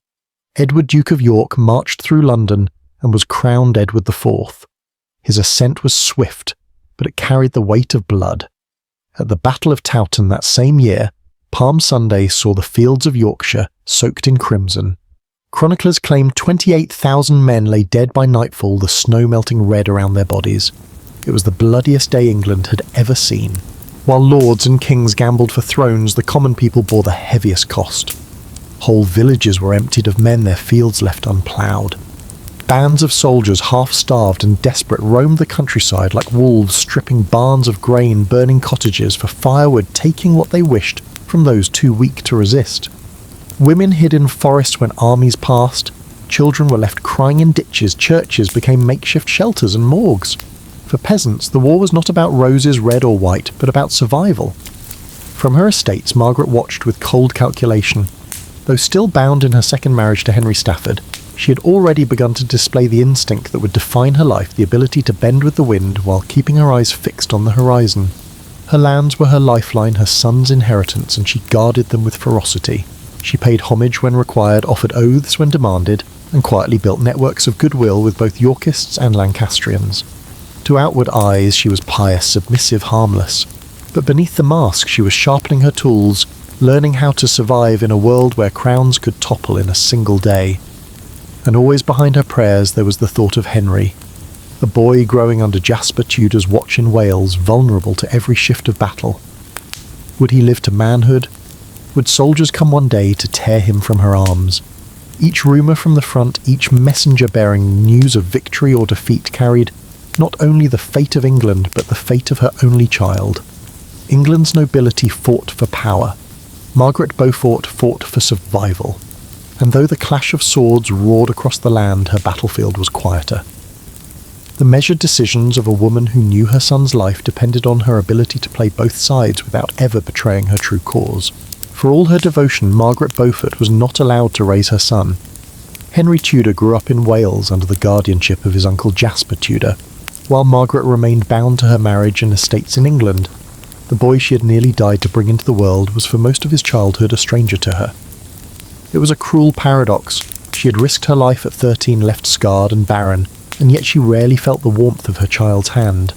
A: Edward, Duke of York, marched through London and was crowned Edward IV. His ascent was swift, but it carried the weight of blood. At the Battle of Towton that same year, Palm Sunday saw the fields of Yorkshire soaked in crimson. Chroniclers claim 28,000 men lay dead by nightfall, the snow melting red around their bodies. It was the bloodiest day England had ever seen. While lords and kings gambled for thrones, the common people bore the heaviest cost. Whole villages were emptied of men, their fields left unploughed. Bands of soldiers, half-starved and desperate, roamed the countryside like wolves, stripping barns of grain, burning cottages for firewood, taking what they wished from those too weak to resist. Women hid in forests when armies passed. Children were left crying in ditches. Churches became makeshift shelters and morgues. For peasants, the war was not about roses, red or white, but about survival. From her estates, Margaret watched with cold calculation. Though still bound in her second marriage to Henry Stafford, she had already begun to display the instinct that would define her life, the ability to bend with the wind while keeping her eyes fixed on the horizon. Her lands were her lifeline, her son's inheritance, and she guarded them with ferocity. She paid homage when required, offered oaths when demanded, and quietly built networks of goodwill with both Yorkists and Lancastrians. To outward eyes she was pious, submissive, harmless. But beneath the mask she was sharpening her tools, learning how to survive in a world where crowns could topple in a single day. And always behind her prayers there was the thought of Henry, a boy growing under Jasper Tudor's watch in Wales, vulnerable to every shift of battle. Would he live to manhood? Would soldiers come one day to tear him from her arms? Each rumour from the front, each messenger bearing news of victory or defeat carried not only the fate of England, but the fate of her only child. England's nobility fought for power. Margaret Beaufort fought for survival. And though the clash of swords roared across the land, her battlefield was quieter. The measured decisions of a woman who knew her son's life depended on her ability to play both sides without ever betraying her true cause. For all her devotion, Margaret Beaufort was not allowed to raise her son. Henry Tudor grew up in Wales under the guardianship of his uncle Jasper Tudor, while Margaret remained bound to her marriage and estates in England. The boy she had nearly died to bring into the world was for most of his childhood a stranger to her. It was a cruel paradox. She had risked her life at 13, left scarred and barren, and yet she rarely felt the warmth of her child's hand.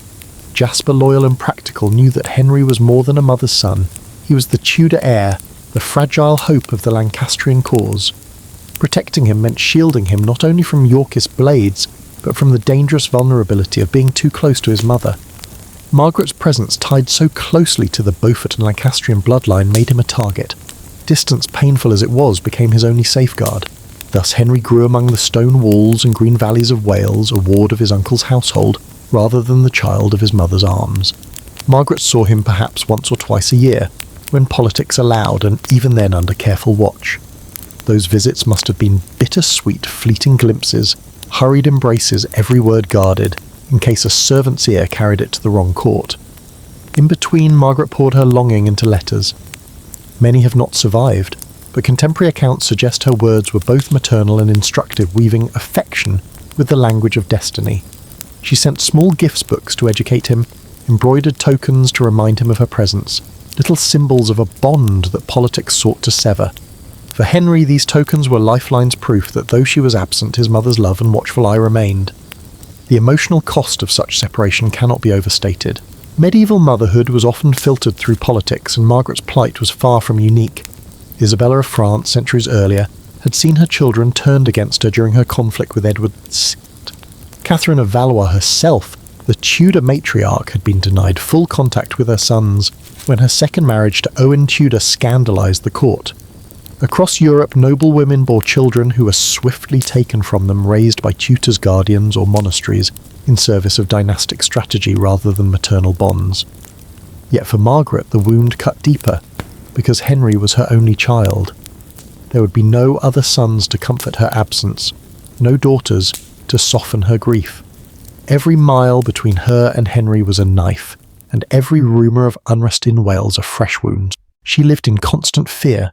A: Jasper, loyal and practical, knew that Henry was more than a mother's son. He was the Tudor heir, the fragile hope of the Lancastrian cause. Protecting him meant shielding him not only from Yorkist blades, but from the dangerous vulnerability of being too close to his mother. Margaret's presence, tied so closely to the Beaufort and Lancastrian bloodline, made him a target. Distance, painful as it was, became his only safeguard. Thus Henry grew among the stone walls and green valleys of Wales, a ward of his uncle's household, rather than the child of his mother's arms. Margaret saw him perhaps once or twice a year, when politics allowed, and even then under careful watch. Those visits must have been bittersweet, fleeting glimpses, hurried embraces, every word guarded, in case a servant's ear carried it to the wrong court. In between, Margaret poured her longing into letters. Many have not survived, but contemporary accounts suggest her words were both maternal and instructive, weaving affection with the language of destiny. She sent small gifts books to educate him, embroidered tokens to remind him of her presence, little symbols of a bond that politics sought to sever. For Henry, these tokens were lifelines, proof that though she was absent, his mother's love and watchful eye remained. The emotional cost of such separation cannot be overstated. Medieval motherhood was often filtered through politics, and Margaret's plight was far from unique. Isabella of France, centuries earlier, had seen her children turned against her during her conflict with Edward VI. Catherine of Valois herself, the Tudor matriarch, had been denied full contact with her sons when her second marriage to Owen Tudor scandalised the court. Across Europe, noble women bore children who were swiftly taken from them, raised by tutors, guardians, or monasteries, in service of dynastic strategy rather than maternal bonds. Yet for Margaret, the wound cut deeper, because Henry was her only child. There would be no other sons to comfort her absence, no daughters to soften her grief. Every mile between her and Henry was a knife, and every rumour of unrest in Wales a fresh wound. She lived in constant fear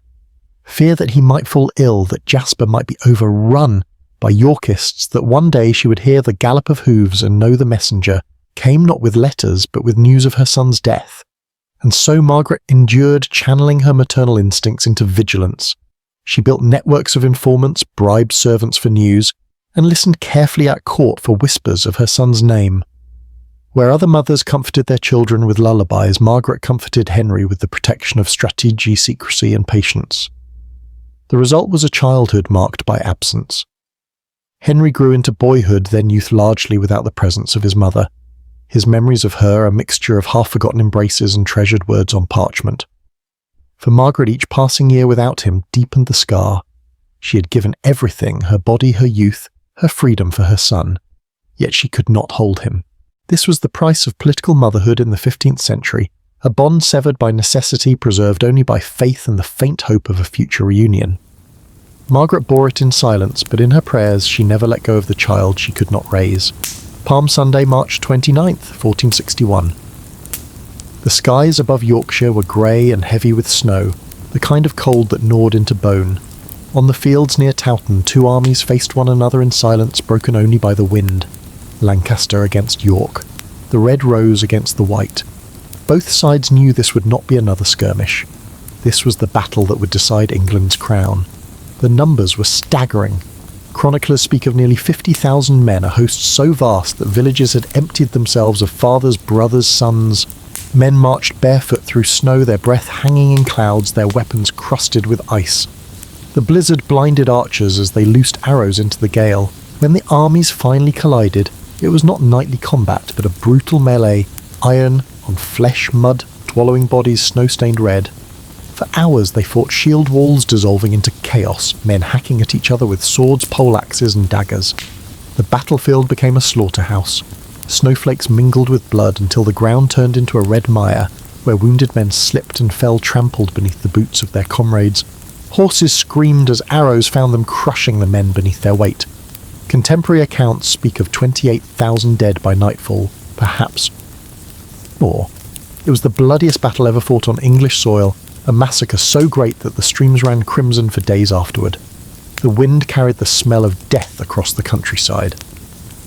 A: that he might fall ill, that Jasper might be overrun by Yorkists, that one day she would hear the gallop of hooves and know the messenger came not with letters but with news of her son's death. And so Margaret endured, channeling her maternal instincts into vigilance. She built networks of informants, bribed servants for news, and listened carefully at court for whispers of her son's name. Where other mothers comforted their children with lullabies, Margaret comforted Henry with the protection of strategy, secrecy, and patience. The result was a childhood marked by absence. Henry grew into boyhood, then youth, largely without the presence of his mother. His memories of her a mixture of half-forgotten embraces and treasured words on parchment. For Margaret, each passing year without him deepened the scar. She had given everything, her body, her youth, her freedom for her son, yet she could not hold him. This was the price of political motherhood in the 15th century, a bond severed by necessity, preserved only by faith and the faint hope of a future reunion. Margaret bore it in silence, but in her prayers she never let go of the child she could not raise. Palm Sunday, March 29th, 1461. The skies above Yorkshire were grey and heavy with snow, the kind of cold that gnawed into bone. On the fields near Towton, two armies faced one another in silence, broken only by the wind. Lancaster against York, the red rose against the white. Both sides knew this would not be another skirmish. This was the battle that would decide England's crown. The numbers were staggering. Chroniclers speak of nearly 50,000 men, a host so vast that villages had emptied themselves of fathers, brothers, sons. Men marched barefoot through snow, their breath hanging in clouds, their weapons crusted with ice. The blizzard blinded archers as they loosed arrows into the gale. When the armies finally collided, it was not knightly combat, but a brutal melee, iron on flesh, mud, swallowing bodies snow-stained red. For hours they fought, shield walls dissolving into chaos, men hacking at each other with swords, poleaxes and daggers. The battlefield became a slaughterhouse. Snowflakes mingled with blood until the ground turned into a red mire, where wounded men slipped and fell trampled beneath the boots of their comrades. Horses screamed as arrows found them crushing the men beneath their weight. Contemporary accounts speak of 28,000 dead by nightfall, perhaps more. It was the bloodiest battle ever fought on English soil, a massacre so great that the streams ran crimson for days afterward. The wind carried the smell of death across the countryside.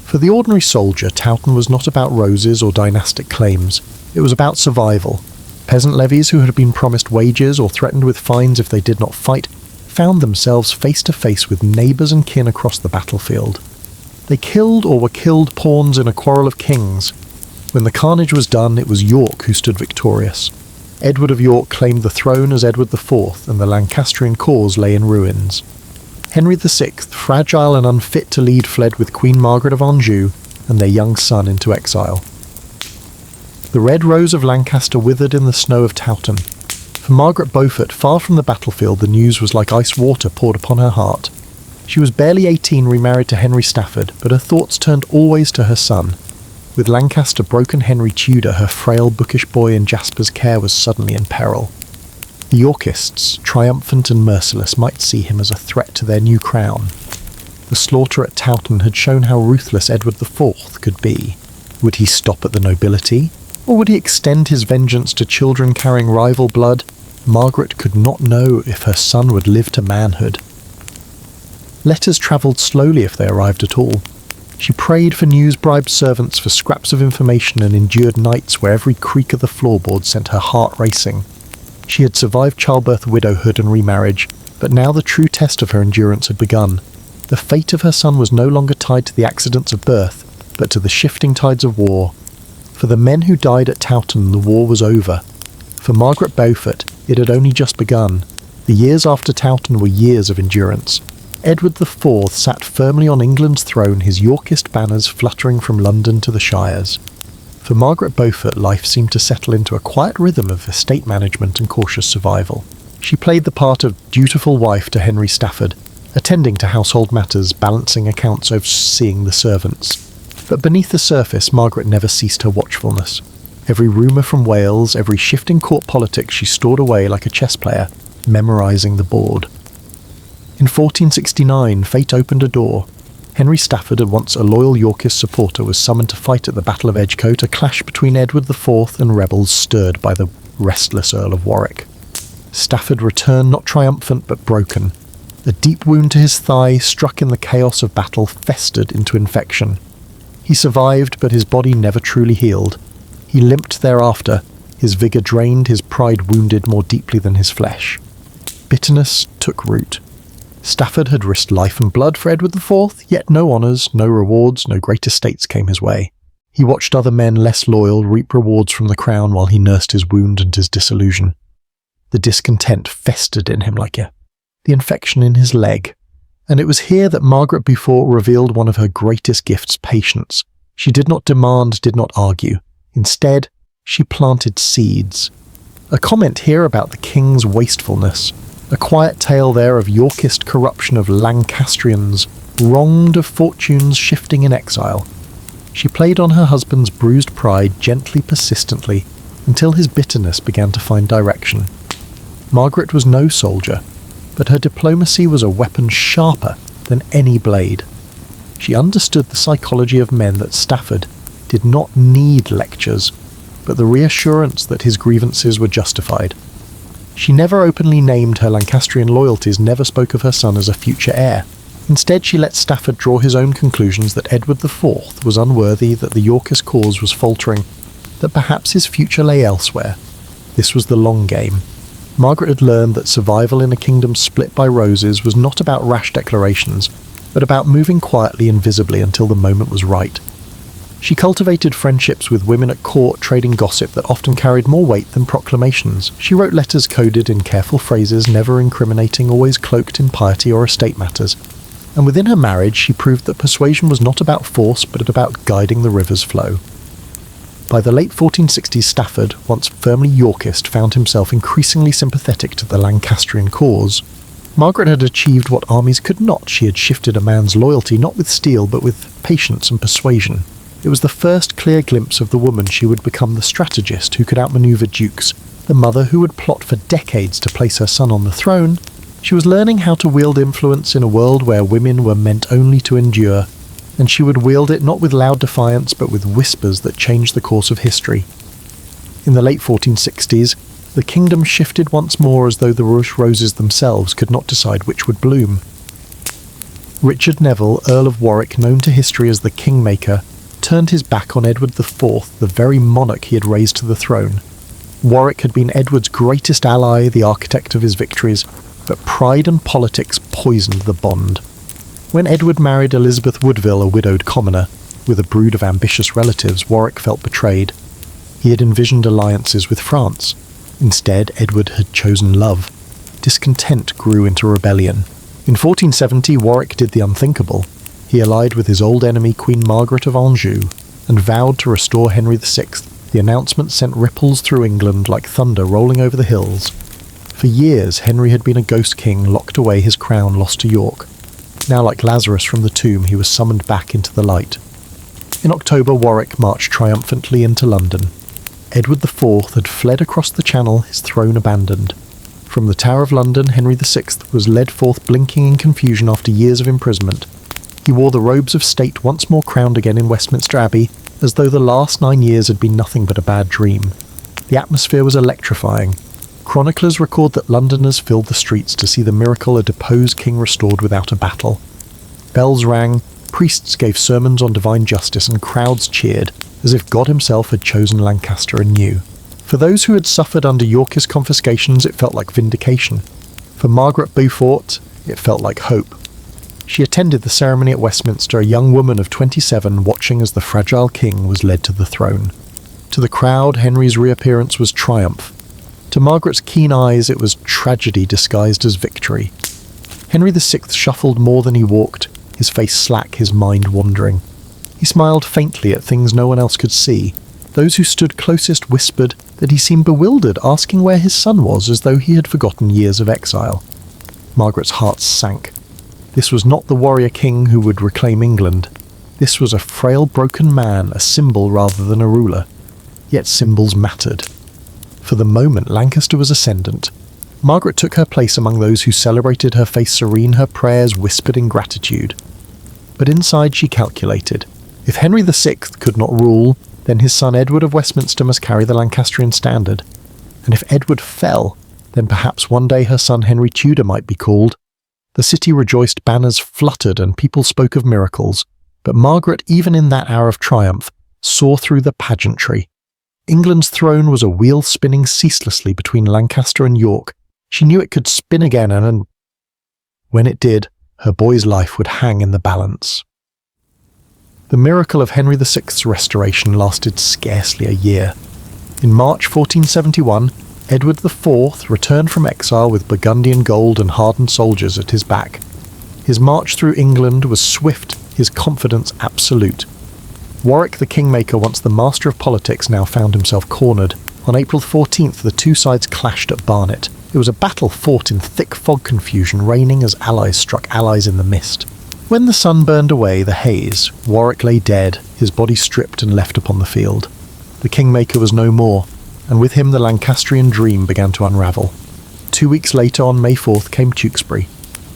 A: For the ordinary soldier, Towton was not about roses or dynastic claims. It was about survival. Peasant levies who had been promised wages or threatened with fines if they did not fight found themselves face to face with neighbours and kin across the battlefield. They killed or were killed pawns in a quarrel of kings. When the carnage was done, it was York who stood victorious. Edward of York claimed the throne as Edward IV, and the Lancastrian cause lay in ruins. Henry VI, fragile and unfit to lead, fled with Queen Margaret of Anjou and their young son into exile. The red rose of Lancaster withered in the snow of Towton. For Margaret Beaufort, far from the battlefield, the news was like ice water poured upon her heart. She was barely 18, remarried to Henry Stafford, but her thoughts turned always to her son. With Lancaster broken, Henry Tudor, her frail bookish boy in Jasper's care, was suddenly in peril. The Yorkists, triumphant and merciless, might see him as a threat to their new crown. The slaughter at Towton had shown how ruthless Edward IV could be. Would he stop at the nobility, or would he extend his vengeance to children carrying rival blood? Margaret could not know if her son would live to manhood. Letters travelled slowly if they arrived at all. She prayed for news, bribed servants for scraps of information, and endured nights where every creak of the floorboard sent her heart racing. She had survived childbirth, widowhood, and remarriage, but now the true test of her endurance had begun. The fate of her son was no longer tied to the accidents of birth, but to the shifting tides of war. For the men who died at Towton, the war was over. For Margaret Beaufort, it had only just begun. The years after Towton were years of endurance. Edward IV sat firmly on England's throne, his Yorkist banners fluttering from London to the Shires. For Margaret Beaufort, life seemed to settle into a quiet rhythm of estate management and cautious survival. She played the part of dutiful wife to Henry Stafford, attending to household matters, balancing accounts, overseeing the servants. But beneath the surface, Margaret never ceased her watchfulness. Every rumour from Wales, every shifting court politics she stored away like a chess player, memorising the board. In 1469, fate opened a door. Henry Stafford, at once a loyal Yorkist supporter, was summoned to fight at the Battle of Edgecote, a clash between Edward IV and rebels stirred by the restless Earl of Warwick. Stafford returned not triumphant but broken. A deep wound to his thigh, struck in the chaos of battle, festered into infection. He survived, but his body never truly healed. He limped thereafter, his vigour drained, his pride wounded more deeply than his flesh. Bitterness took root. Stafford had risked life and blood for Edward IV, yet no honours, no rewards, no great estates came his way. He watched other men less loyal reap rewards from the crown while he nursed his wound and his disillusion. The discontent festered in him like the infection in his leg. And it was here that Margaret Beaufort revealed one of her greatest gifts, patience. She did not demand, did not argue. Instead, she planted seeds. A comment here about the king's wastefulness. A quiet tale there of Yorkist corruption, of Lancastrians, wronged, of fortunes shifting in exile. She played on her husband's bruised pride gently, persistently, until his bitterness began to find direction. Margaret was no soldier, but her diplomacy was a weapon sharper than any blade. She understood the psychology of men that Stafford did not need lectures, but the reassurance that his grievances were justified. She never openly named her Lancastrian loyalties, never spoke of her son as a future heir. Instead, she let Stafford draw his own conclusions that Edward IV was unworthy, that the Yorkist cause was faltering, that perhaps his future lay elsewhere. This was the long game. Margaret had learned that survival in a kingdom split by roses was not about rash declarations, but about moving quietly and visibly until the moment was right. She cultivated friendships with women at court, trading gossip that often carried more weight than proclamations. She wrote letters coded in careful phrases, never incriminating, always cloaked in piety or estate matters. And within her marriage, she proved that persuasion was not about force, but about guiding the river's flow. By the late 1460s, Stafford, once firmly Yorkist, found himself increasingly sympathetic to the Lancastrian cause. Margaret had achieved what armies could not. She had shifted a man's loyalty not with steel, but with patience and persuasion. It was the first clear glimpse of the woman she would become, the strategist who could outmaneuver dukes, the mother who would plot for decades to place her son on the throne. She was learning how to wield influence in a world where women were meant only to endure, and she would wield it not with loud defiance but with whispers that changed the course of history. In the late 1460s, the kingdom shifted once more, as though the roses themselves could not decide which would bloom. Richard Neville, Earl of Warwick, known to history as the Kingmaker, turned his back on Edward IV, the very monarch he had raised to the throne. Warwick had been Edward's greatest ally, the architect of his victories, but pride and politics poisoned the bond. When Edward married Elizabeth Woodville, a widowed commoner, with a brood of ambitious relatives, Warwick felt betrayed. He had envisioned alliances with France. Instead, Edward had chosen love. Discontent grew into rebellion. In 1470, Warwick did the unthinkable. He allied with his old enemy Queen Margaret of Anjou, and vowed to restore Henry VI. The announcement sent ripples through England like thunder rolling over the hills. For years, Henry had been a ghost king, locked away, his crown lost to York. Now, like Lazarus from the tomb, he was summoned back into the light. In October, Warwick marched triumphantly into London. Edward IV had fled across the Channel, his throne abandoned. From the Tower of London, Henry VI was led forth blinking in confusion after years of imprisonment. He wore the robes of state once more crowned again in Westminster Abbey, as though the last 9 years had been nothing but a bad dream. The atmosphere was electrifying. Chroniclers record that Londoners filled the streets to see the miracle a deposed king restored without a battle. Bells rang, priests gave sermons on divine justice, and crowds cheered, as if God himself had chosen Lancaster anew. For those who had suffered under Yorkist confiscations, it felt like vindication. For Margaret Beaufort, it felt like hope. She attended the ceremony at Westminster, a young woman of 27, watching as the fragile king was led to the throne. To the crowd, Henry's reappearance was triumph. To Margaret's keen eyes, it was tragedy disguised as victory. Henry VI shuffled more than he walked, his face slack, his mind wandering. He smiled faintly at things no one else could see. Those who stood closest whispered that he seemed bewildered, asking where his son was, as though he had forgotten years of exile. Margaret's heart sank. This was not the warrior king who would reclaim England. This was a frail, broken man, a symbol rather than a ruler. Yet symbols mattered. For the moment, Lancaster was ascendant. Margaret took her place among those who celebrated her face serene, her prayers whispered in gratitude. But inside she calculated. If Henry VI could not rule, then his son Edward of Westminster must carry the Lancastrian standard. And if Edward fell, then perhaps one day her son Henry Tudor might be called. The city rejoiced, banners fluttered, and people spoke of miracles. But Margaret, even in that hour of triumph, saw through the pageantry. England's throne was a wheel spinning ceaselessly between Lancaster and York. She knew it could spin again, and when it did, her boy's life would hang in the balance. The miracle of Henry VI's restoration lasted scarcely a year. In March 1471, Edward IV returned from exile with Burgundian gold and hardened soldiers at his back. His march through England was swift, his confidence absolute. Warwick the Kingmaker, once the master of politics, now found himself cornered. On April 14th, the two sides clashed at Barnet. It was a battle fought in thick fog confusion, raining as allies struck allies in the mist. When the sun burned away the haze, Warwick lay dead, his body stripped and left upon the field. The Kingmaker was no more, and with him the Lancastrian dream began to unravel. 2 weeks later, on May 4th, came Tewkesbury.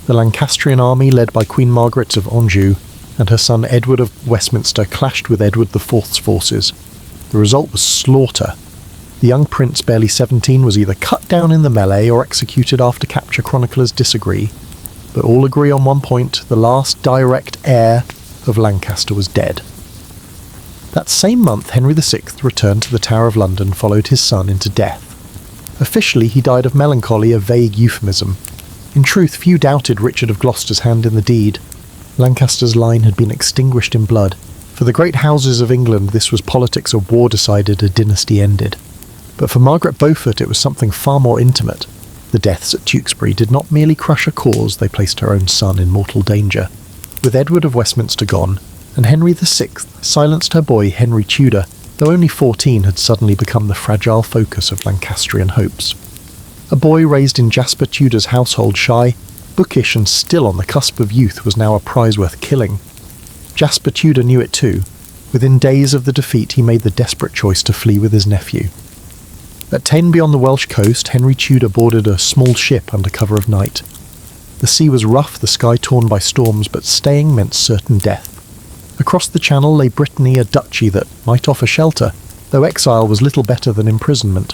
A: The Lancastrian army, led by Queen Margaret of Anjou and her son Edward of Westminster, clashed with Edward IV's forces. The result was slaughter. The young prince, barely 17, was either cut down in the melee or executed after capture. Chroniclers disagree, but all agree on one point: the last direct heir of Lancaster was dead. That same month, Henry VI returned to the Tower of London, followed his son into death. Officially, he died of melancholy, a vague euphemism. In truth, few doubted Richard of Gloucester's hand in the deed. Lancaster's line had been extinguished in blood. For the great houses of England, this was politics of war decided, a dynasty ended. But for Margaret Beaufort, it was something far more intimate. The deaths at Tewkesbury did not merely crush a cause, they placed her own son in mortal danger. With Edward of Westminster gone, and Henry VI silenced her boy Henry Tudor, though only 14, had suddenly become the fragile focus of Lancastrian hopes. A boy raised in Jasper Tudor's household, shy, bookish and still on the cusp of youth, was now a prize worth killing. Jasper Tudor knew it too. Within days of the defeat, he made the desperate choice to flee with his nephew. At Tenby on the Welsh coast, Henry Tudor boarded a small ship under cover of night. The sea was rough, the sky torn by storms, but staying meant certain death. Across the Channel lay Brittany, a duchy that might offer shelter, though exile was little better than imprisonment.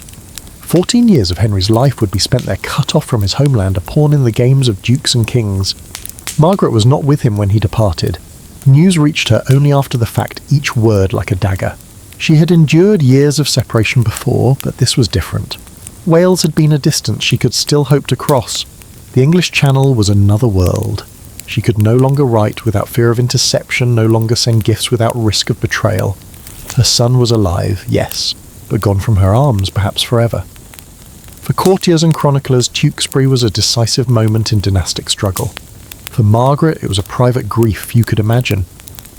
A: 14 years of Henry's life would be spent there, cut off from his homeland, a pawn in the games of dukes and kings. Margaret was not with him when he departed. News reached her only after the fact, each word like a dagger. She had endured years of separation before, but this was different. Wales had been a distance she could still hope to cross. The English Channel was another world. She could no longer write without fear of interception, no longer send gifts without risk of betrayal. Her son was alive, yes, but gone from her arms, perhaps forever. For courtiers and chroniclers, Tewkesbury was a decisive moment in dynastic struggle. For Margaret, it was a private grief few could imagine.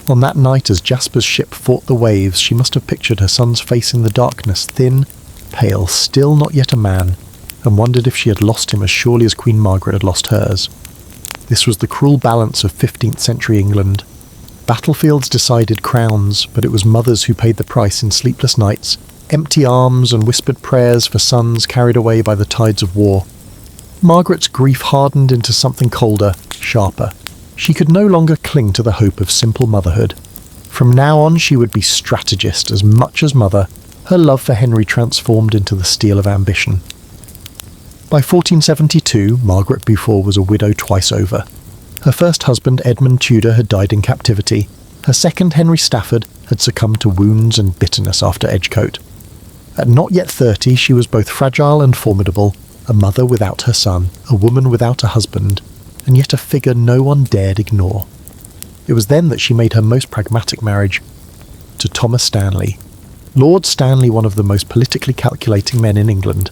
A: On that night, as Jasper's ship fought the waves, she must have pictured her son's face in the darkness, thin, pale, still not yet a man, and wondered if she had lost him as surely as Queen Margaret had lost hers. This was the cruel balance of 15th century England. Battlefields decided crowns, but it was mothers who paid the price in sleepless nights, empty arms and whispered prayers for sons carried away by the tides of war. Margaret's grief hardened into something colder, sharper. She could no longer cling to the hope of simple motherhood. From now on she would be strategist as much as mother, her love for Henry transformed into the steel of ambition. By 1472, Margaret Beaufort was a widow twice over. Her first husband, Edmund Tudor, had died in captivity. Her second, Henry Stafford, had succumbed to wounds and bitterness after Edgecote. At not yet 30, she was both fragile and formidable, a mother without her son, a woman without a husband, and yet a figure no one dared ignore. It was then that she made her most pragmatic marriage to Thomas Stanley. Lord Stanley, one of the most politically calculating men in England.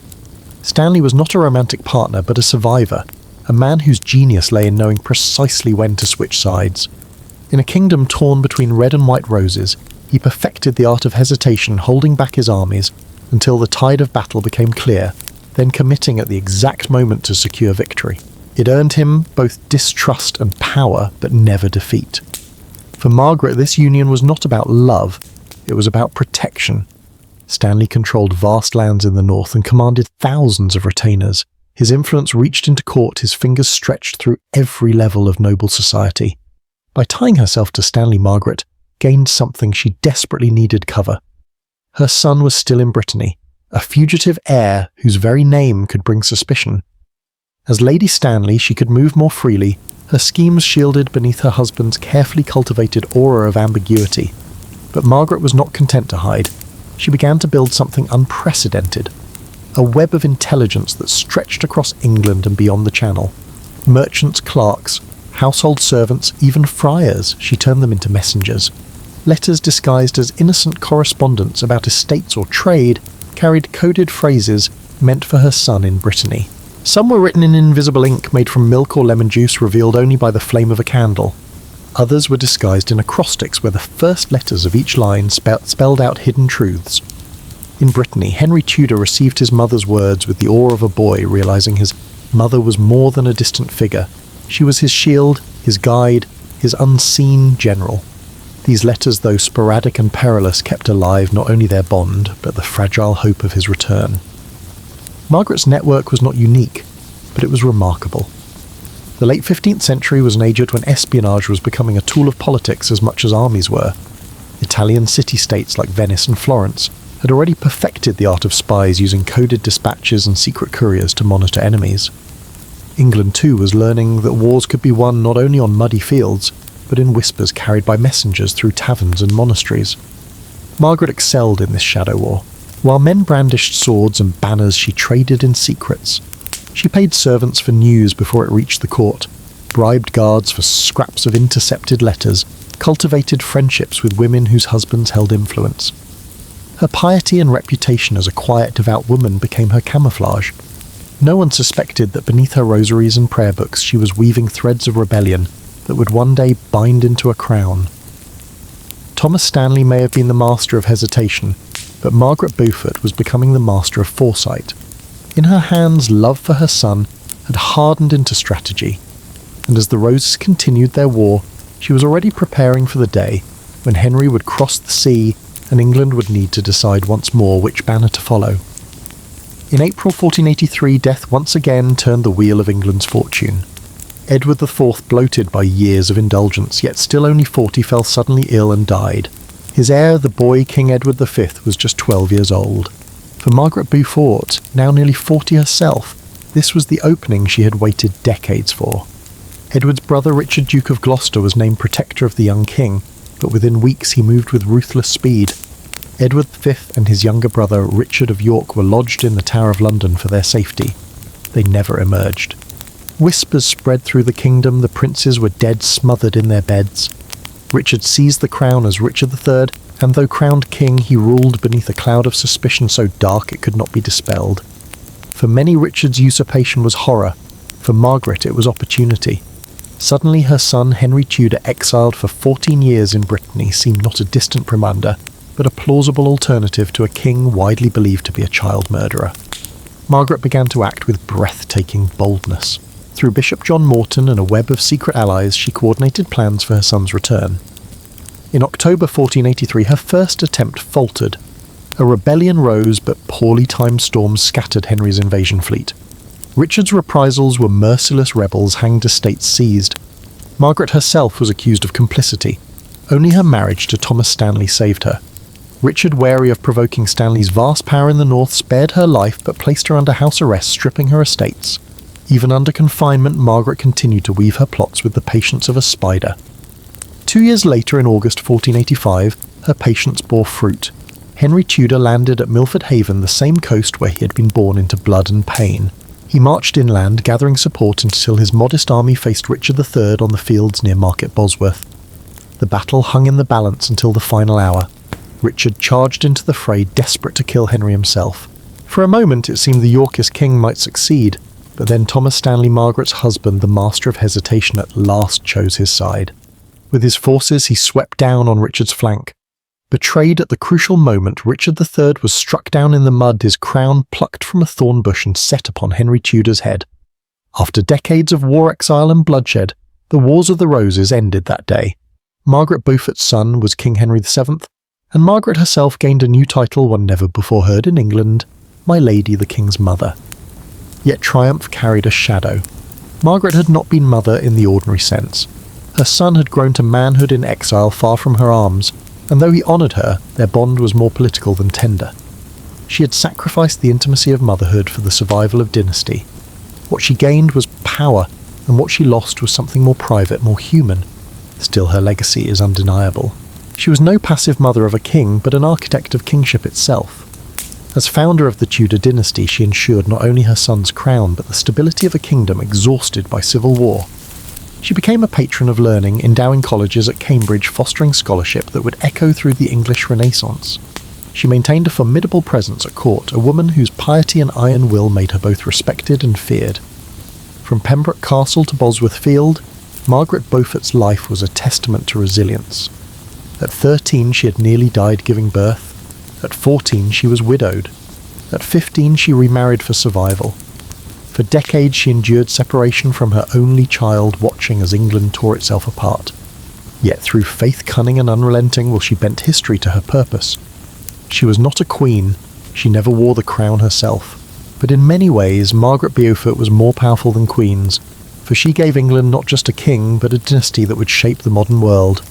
A: Stanley was not a romantic partner, but a survivor, a man whose genius lay in knowing precisely when to switch sides. In a kingdom torn between red and white roses, he perfected the art of hesitation, holding back his armies until the tide of battle became clear, then committing at the exact moment to secure victory. It earned him both distrust and power, but never defeat. For Margaret, this union was not about love, it was about protection. Stanley controlled vast lands in the north and commanded thousands of retainers. His influence reached into court, his fingers stretched through every level of noble society. By tying herself to Stanley, Margaret gained something she desperately needed cover. Her son was still in Brittany, a fugitive heir whose very name could bring suspicion. As Lady Stanley, she could move more freely, her schemes shielded beneath her husband's carefully cultivated aura of ambiguity. But Margaret was not content to hide. She began to build something unprecedented, a web of intelligence that stretched across England and beyond the Channel. Merchants, clerks, household servants, even friars, she turned them into messengers. Letters disguised as innocent correspondence about estates or trade carried coded phrases meant for her son in Brittany. Some were written in invisible ink made from milk or lemon juice revealed only by the flame of a candle. Others were disguised in acrostics where the first letters of each line spelled out hidden truths. In Brittany, Henry Tudor received his mother's words with the awe of a boy, realizing his mother was more than a distant figure. She was his shield, his guide, his unseen general. These letters, though sporadic and perilous, kept alive not only their bond, but the fragile hope of his return. Margaret's network was not unique, but it was remarkable. The late 15th century was an age when espionage was becoming a tool of politics as much as armies were. Italian city-states like Venice and Florence had already perfected the art of spies using coded dispatches and secret couriers to monitor enemies. England, too, was learning that wars could be won not only on muddy fields, but in whispers carried by messengers through taverns and monasteries. Margaret excelled in this shadow war. While men brandished swords and banners, she traded in secrets. She paid servants for news before it reached the court, bribed guards for scraps of intercepted letters, cultivated friendships with women whose husbands held influence. Her piety and reputation as a quiet, devout woman became her camouflage. No one suspected that beneath her rosaries and prayer books she was weaving threads of rebellion that would one day bind into a crown. Thomas Stanley may have been the master of hesitation, but Margaret Beaufort was becoming the master of foresight. In her hands, love for her son had hardened into strategy, and as the Roses continued their war, she was already preparing for the day when Henry would cross the sea and England would need to decide once more which banner to follow. In April 1483, death once again turned the wheel of England's fortune. Edward IV, bloated by years of indulgence, yet still only 40, fell suddenly ill and died. His heir, the boy King Edward V, was just 12 years old. For Margaret Beaufort, now nearly 40 herself, this was the opening she had waited decades for. Edward's brother Richard, Duke of Gloucester, was named protector of the young king, but within weeks he moved with ruthless speed. Edward V and his younger brother Richard of York were lodged in the Tower of London for their safety. They never emerged. Whispers spread through the kingdom the princes were dead, smothered in their beds. Richard seized the crown as Richard III, and though crowned king, he ruled beneath a cloud of suspicion so dark it could not be dispelled. For many, Richard's usurpation was horror. For Margaret, it was opportunity. Suddenly her son Henry Tudor, exiled for 14 years in Brittany, seemed not a distant reminder, but a plausible alternative to a king widely believed to be a child murderer. Margaret began to act with breathtaking boldness. Through Bishop John Morton and a web of secret allies, she coordinated plans for her son's return. In October 1483, her first attempt faltered. A rebellion rose, but poorly timed storms scattered Henry's invasion fleet. Richard's reprisals were merciless rebels hanged estates seized. Margaret herself was accused of complicity. Only her marriage to Thomas Stanley saved her. Richard, wary of provoking Stanley's vast power in the north, spared her life but placed her under house arrest, stripping her estates. Even under confinement, Margaret continued to weave her plots with the patience of a spider. 2 years later, in August 1485, her patience bore fruit. Henry Tudor landed at Milford Haven, the same coast where he had been born into blood and pain. He marched inland, gathering support until his modest army faced Richard III on the fields near Market Bosworth. The battle hung in the balance until the final hour. Richard charged into the fray, desperate to kill Henry himself. For a moment it seemed the Yorkist king might succeed, but then Thomas Stanley, Margaret's husband, the master of hesitation, at last chose his side. With his forces he swept down on Richard's flank. Betrayed at the crucial moment, Richard III was struck down in the mud, his crown plucked from a thorn bush and set upon Henry Tudor's head. After decades of war, exile and bloodshed, the Wars of the Roses ended that day. Margaret Beaufort's son was King Henry VII, and Margaret herself gained a new title one never before heard in England, My Lady the King's Mother. Yet triumph carried a shadow. Margaret had not been mother in the ordinary sense. Her son had grown to manhood in exile far from her arms, and though he honoured her, their bond was more political than tender. She had sacrificed the intimacy of motherhood for the survival of dynasty. What she gained was power, and what she lost was something more private, more human. Still, her legacy is undeniable. She was no passive mother of a king, but an architect of kingship itself. As founder of the Tudor dynasty, she ensured not only her son's crown, but the stability of a kingdom exhausted by civil war. She became a patron of learning, endowing colleges at Cambridge, fostering scholarship that would echo through the English Renaissance. She maintained a formidable presence at court, a woman whose piety and iron will made her both respected and feared. From Pembroke Castle to Bosworth Field, Margaret Beaufort's life was a testament to resilience. At 13 she had nearly died giving birth. At 14 she was widowed. At 15 she remarried for survival. For decades she endured separation from her only child, watching as England tore itself apart. Yet through faith, cunning and unrelenting will she bent history to her purpose. She was not a queen, she never wore the crown herself, but in many ways Margaret Beaufort was more powerful than queens, for she gave England not just a king, but a dynasty that would shape the modern world.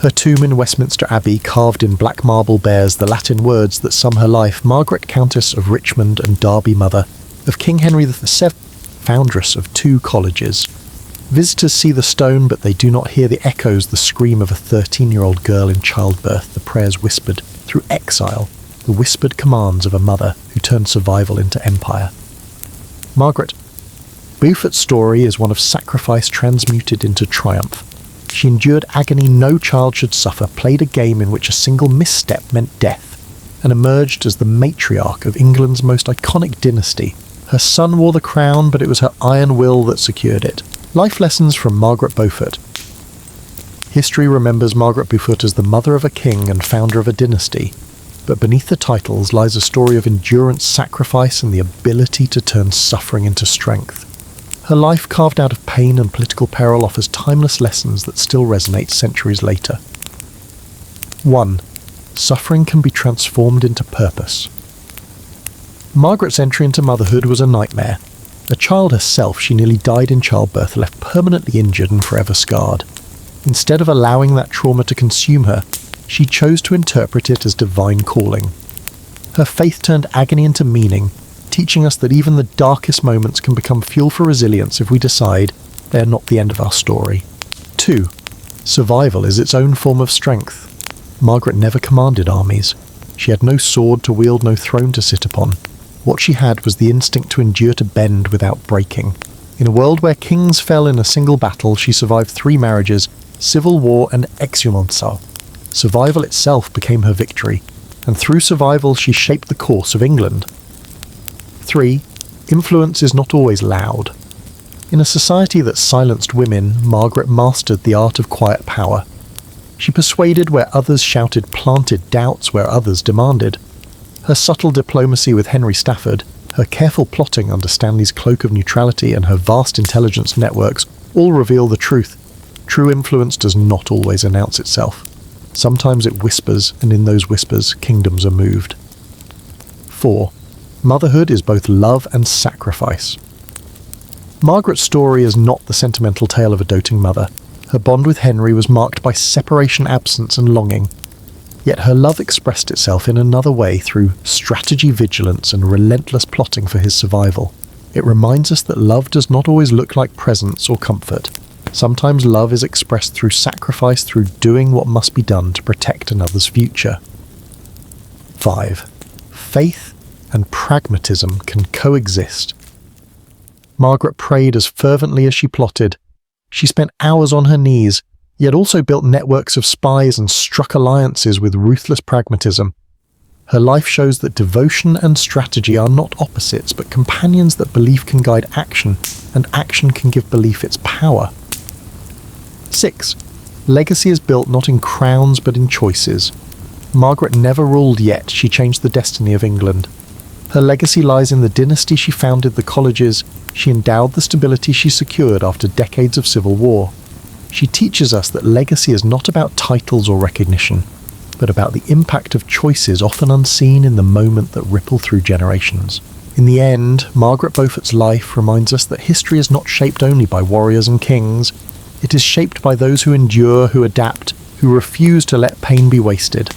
A: Her tomb in Westminster Abbey carved in black marble bears the Latin words that sum her life: Margaret, Countess of Richmond and Derby, mother of King Henry VII, foundress of 2 colleges. Visitors see the stone, but they do not hear the echoes, the scream of a 13-year-old girl in childbirth, the prayers whispered through exile, the whispered commands of a mother who turned survival into empire. Margaret Beaufort's story is one of sacrifice transmuted into triumph. She endured agony no child should suffer, played a game in which a single misstep meant death, and emerged as the matriarch of England's most iconic dynasty. Her son wore the crown, but it was her iron will that secured it. Life lessons from Margaret Beaufort. History remembers Margaret Beaufort as the mother of a king and founder of a dynasty, but beneath the titles lies a story of endurance, sacrifice, and the ability to turn suffering into strength. Her life, carved out of pain and political peril, offers timeless lessons that still resonate centuries later. 1. Suffering can be transformed into purpose. Margaret's entry into motherhood was a nightmare. A child herself, she nearly died in childbirth, left permanently injured and forever scarred. Instead of allowing that trauma to consume her, she chose to interpret it as divine calling. Her faith turned agony into meaning, teaching us that even the darkest moments can become fuel for resilience if we decide they are not the end of our story. 2. Survival is its own form of strength. Margaret never commanded armies. She had no sword to wield, no throne to sit upon. What she had was the instinct to endure, to bend without breaking. In a world where kings fell in a single battle, she survived 3 marriages, civil war and exhumançal. Survival itself became her victory, and through survival she shaped the course of England. 3. Influence is not always loud. In a society that silenced women, Margaret mastered the art of quiet power. She persuaded where others shouted, planted doubts where others demanded. Her subtle diplomacy with Henry Stafford, her careful plotting under Stanley's cloak of neutrality, and her vast intelligence networks all reveal the truth. True influence does not always announce itself. Sometimes it whispers, and in those whispers, kingdoms are moved. 4. Motherhood is both love and sacrifice. Margaret's story is not the sentimental tale of a doting mother. Her bond with Henry was marked by separation, absence, and longing. Yet her love expressed itself in another way through strategy, vigilance, and relentless plotting for his survival. It reminds us that love does not always look like presence or comfort. Sometimes love is expressed through sacrifice, through doing what must be done to protect another's future. 5. Faith and pragmatism can coexist. Margaret prayed as fervently as she plotted. She spent hours on her knees, yet also built networks of spies and struck alliances with ruthless pragmatism. Her life shows that devotion and strategy are not opposites, but companions that belief can guide action, and action can give belief its power. 6. Legacy is built not in crowns but in choices. Margaret never ruled yet, she changed the destiny of England. Her legacy lies in the dynasty she founded, the colleges she endowed, the stability she secured after decades of civil war. She teaches us that legacy is not about titles or recognition, but about the impact of choices often unseen in the moment that ripple through generations. In the end, Margaret Beaufort's life reminds us that history is not shaped only by warriors and kings. It is shaped by those who endure, who adapt, who refuse to let pain be wasted.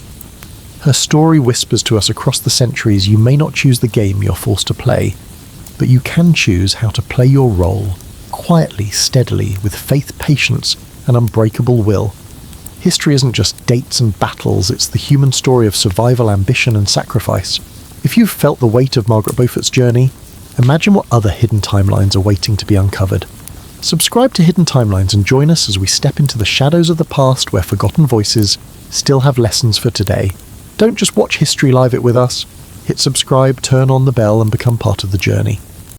A: Her story whispers to us across the centuries, you may not choose the game you're forced to play, but you can choose how to play your role, quietly, steadily, with faith, patience, and unbreakable will. History isn't just dates and battles, it's the human story of survival, ambition, and sacrifice. If you've felt the weight of Margaret Beaufort's journey, imagine what other hidden timelines are waiting to be uncovered. Subscribe to Hidden Timelines and join us as we step into the shadows of the past where forgotten voices still have lessons for today. Don't just watch History Live it with us. Hit subscribe, turn on the bell, and become part of the journey.